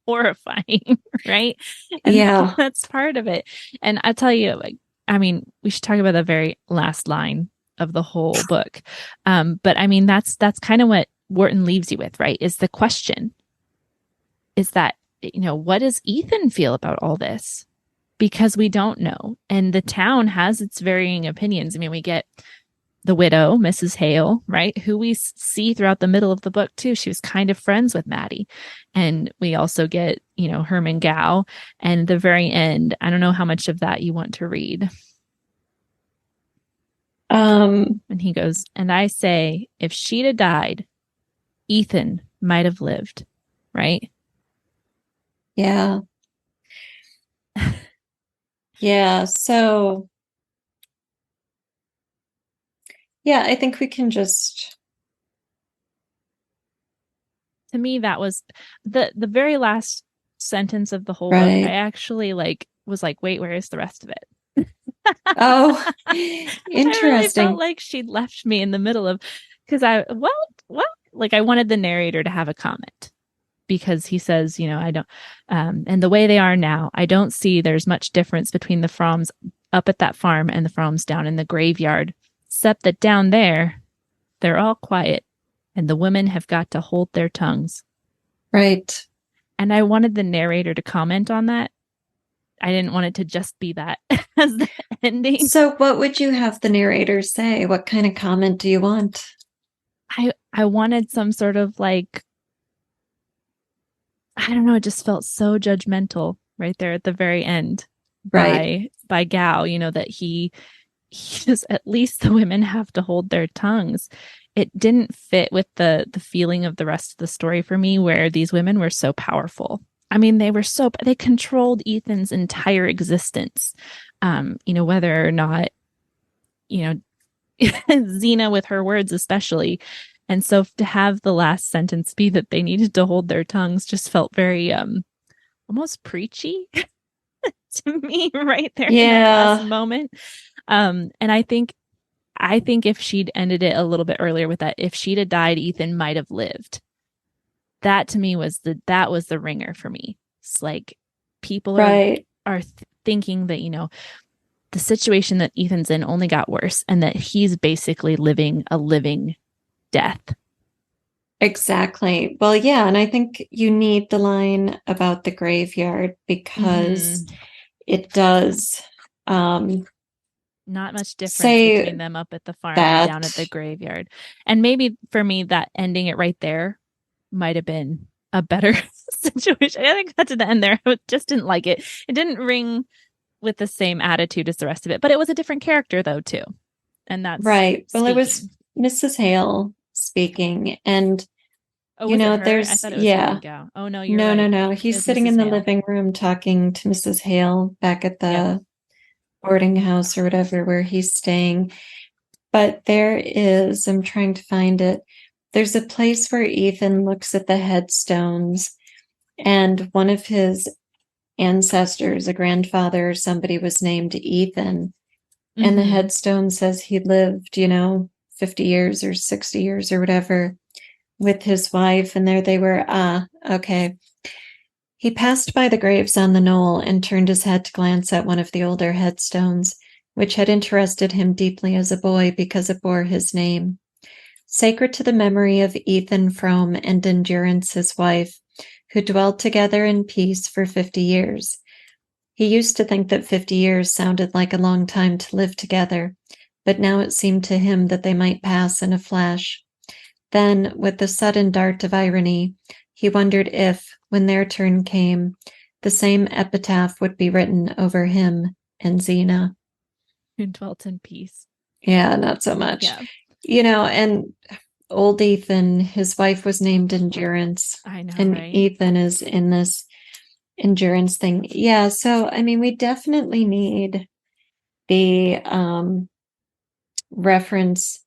horrifying, right? And that's part of it. And I tell you, we should talk about the very last line of the whole book. But that's kind of what Wharton leaves you with, right? Is the question, is that, what does Ethan feel about all this? Because we don't know. And the town has its varying opinions. We get the widow, Mrs. Hale, right? Who we see throughout the middle of the book too. She was kind of friends with Maddie. And we also get, Herman Gow. And the very end, I don't know how much of that you want to read. And he goes, and I say, if she'd have died, Ethan might have lived, right? Yeah. Yeah. So, I think we can just. To me, that was the very last sentence of the whole book. I actually was like, wait, where is the rest of it? Oh, interesting. I really felt like she'd left me in the middle of, because I wanted the narrator to have a comment, because he says, I don't, and the way they are now, I don't see there's much difference between the Fromes up at that farm and the Fromes down in the graveyard, except that down there, they're all quiet, and the women have got to hold their tongues. Right. And I wanted the narrator to comment on that. I didn't want it to just be that as the ending. So what would you have the narrator say? What kind of comment do you want? I wanted some sort of I don't know, it just felt so judgmental right there at the very end by Gow, that he just, at least the women have to hold their tongues. It didn't fit with the feeling of the rest of the story for me, where these women were so powerful. They controlled Ethan's entire existence. Whether or not, Zena with her words especially. And so to have the last sentence be that they needed to hold their tongues just felt very almost preachy to me right there in that last moment. And I think if she'd ended it a little bit earlier with that, if she'd have died, Ethan might have lived. That to me was the ringer for me. It's like people are thinking that, the situation that Ethan's in only got worse, and that he's basically living a living death. Exactly. Well, yeah. And I think you need the line about the graveyard, because it does not much difference between them up at the farm and down at the graveyard. And maybe for me, that ending it right there might have been a better situation. I think got to the end there. I just didn't like it. It didn't ring with the same attitude as the rest of it, but it was a different character though too. And that's right. Well, it was Mrs. Hale speaking, and there's I thought it was oh no, you're right. No. He's sitting in the living room talking to Mrs. Hale back at the boarding house or whatever where he's staying. But there is, I'm trying to find it. There's a place where Ethan looks at the headstones, and one of his ancestors, a grandfather or somebody, was named Ethan. And the headstone says he lived, 50 years or 60 years or whatever with his wife. And there they were. Okay. He passed by the graves on the knoll and turned his head to glance at one of the older headstones, which had interested him deeply as a boy because it bore his name. Sacred to the memory of Ethan Frome and Endurance, his wife, who dwelt together in peace for 50 years. He used to think that 50 years sounded like a long time to live together, but now it seemed to him that they might pass in a flash. Then, with the sudden dart of irony, he wondered if, when their turn came, the same epitaph would be written over him and Zena. Who dwelt in peace. Yeah, not so much. Yeah. And old Ethan, his wife was named Endurance. I know, and right? Ethan is in this endurance thing. Yeah, so I mean, we definitely need the reference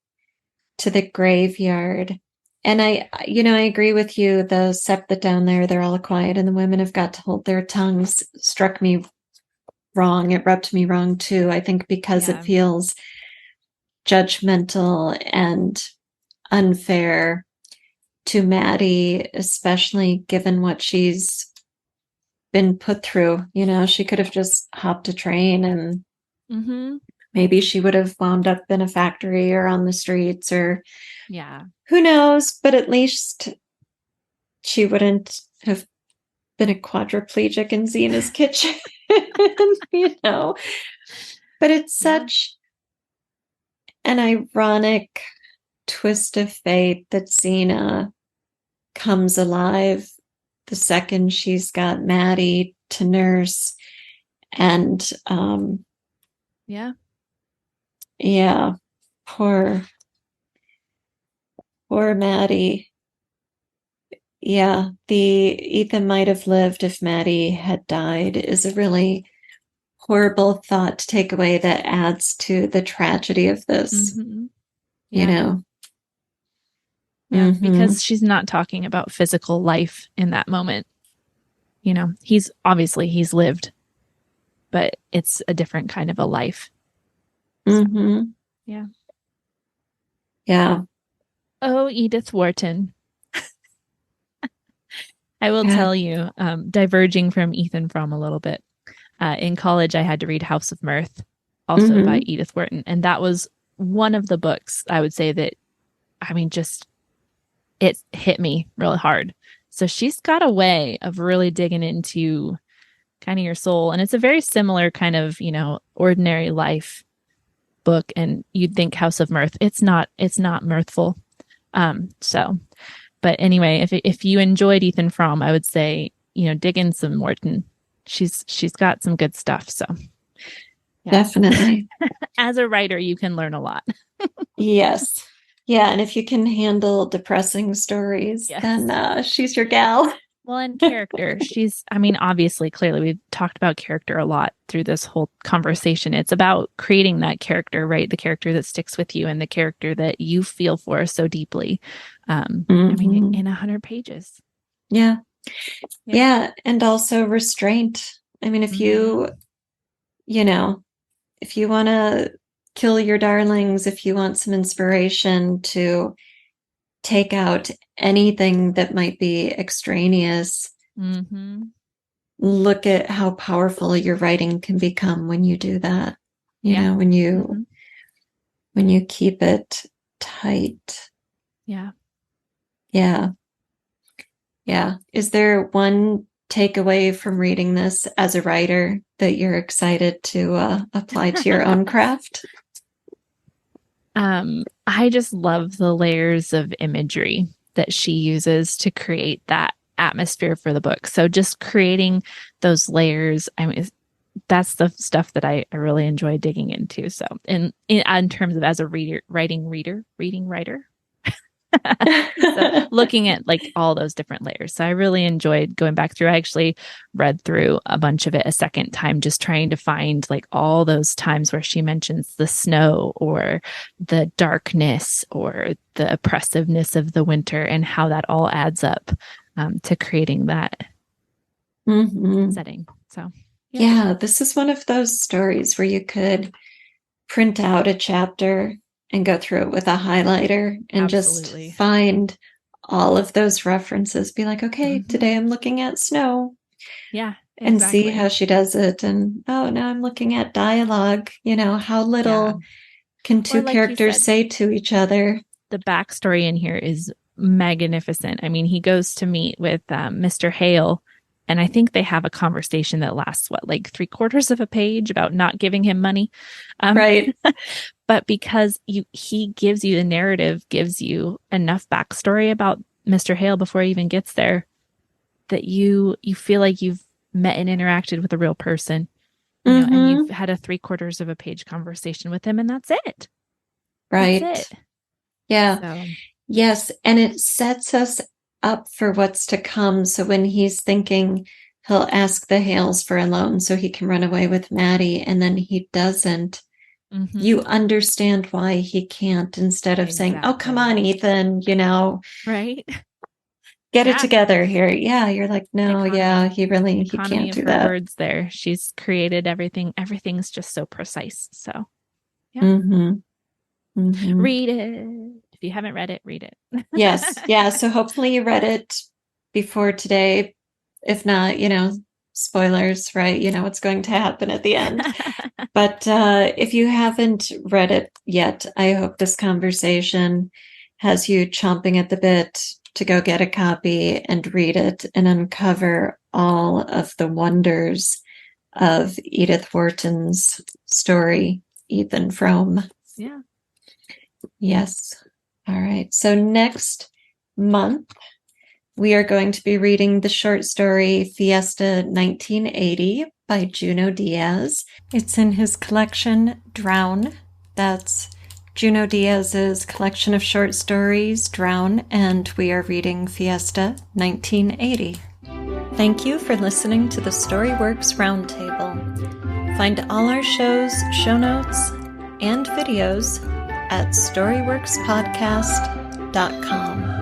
to the graveyard. And I agree with you. The sept down there, they're all quiet, and the women have got to hold their tongues. Struck me wrong. It rubbed me wrong too. I think because it feels judgmental and unfair to Maddie, especially given what she's been put through. She could have just hopped a train and maybe she would have wound up in a factory or on the streets, or who knows, but at least she wouldn't have been a quadriplegic in Zena's kitchen. But it's such an ironic twist of fate that Zena comes alive the second she's got Maddie to nurse. And poor Maddie. Yeah, the Ethan might have lived if Maddie had died is a really horrible thought to take away that adds to the tragedy of this. Because she's not talking about physical life in that moment. He's lived, but it's a different kind of a life. Yeah. Oh, Edith Wharton. I will tell you, diverging from Ethan Frome a little bit. In college, I had to read House of Mirth, also by Edith Wharton. And that was one of the books I would say that, it hit me really hard. So she's got a way of really digging into kind of your soul. And it's a very similar kind of, ordinary life book. And you'd think House of Mirth. It's not mirthful. But anyway, if you enjoyed Ethan Frome, I would say, dig in some Wharton. She's got some good stuff. So definitely. As a writer, you can learn a lot. Yes. Yeah. And if you can handle depressing stories, then she's your gal. Well, and character, obviously, clearly, we've talked about character a lot through this whole conversation. It's about creating that character, right? The character that sticks with you and the character that you feel for so deeply. In 100 pages. Yeah. And also restraint. If you want to kill your darlings, if you want some inspiration to take out anything that might be extraneous, look at how powerful your writing can become when you do that. When you keep it tight. Yeah. Is there one takeaway from reading this as a writer that you're excited to apply to your own craft? I just love the layers of imagery that she uses to create that atmosphere for the book. So just creating those layers, that's the stuff that I really enjoy digging into. So in terms of as a reading writer, So looking at like all those different layers. So I really enjoyed going back through. I actually read through a bunch of it a second time, just trying to find like all those times where she mentions the snow or the darkness or the oppressiveness of the winter and how that all adds up to creating that setting. So yeah, this is one of those stories where you could print out a chapter and go through it with a highlighter and Absolutely. just find all of those references. Be like, okay, today I'm looking at snow. Yeah. Exactly. And see how she does it. And oh, now I'm looking at dialogue. You know, how little can two characters say to each other? The backstory in here is magnificent. I mean, he goes to meet with Mr. Hale, and I think they have a conversation that lasts, like 3/4 of a page about not giving him money. Right. But because he gives you the narrative, gives you enough backstory about Mr. Hale before he even gets there, that you feel like you've met and interacted with a real person, you know, and you've had a 3/4 of a page conversation with him, and that's it. Right. That's it. Yeah. So. Yes. And it sets us up for what's to come. So when he's thinking he'll ask the Hales for a loan so he can run away with Maddie, and then he doesn't, you understand why he can't, instead of saying, oh, come on, Ethan, you know, right. Get it together here. Yeah. You're like, no, he can't do that. Words there. She's created everything. Everything's just so precise. So yeah. Read it. If you haven't read it, read it. Yes. Yeah. So hopefully you read it before today. If not, you know, spoilers, right? You know what's going to happen at the end. But if you haven't read it yet, I hope this conversation has you chomping at the bit to go get a copy and read it and uncover all of the wonders of Edith Wharton's story, Ethan Frome. Yeah. Yes. All right. So next month, we are going to be reading the short story Fiesta 1980 by Junot Diaz. It's in his collection Drown. That's Junot Diaz's collection of short stories, Drown, and we are reading Fiesta 1980. Thank you for listening to the Storyworks Roundtable. Find all our shows, show notes, and videos at storyworkspodcast.com.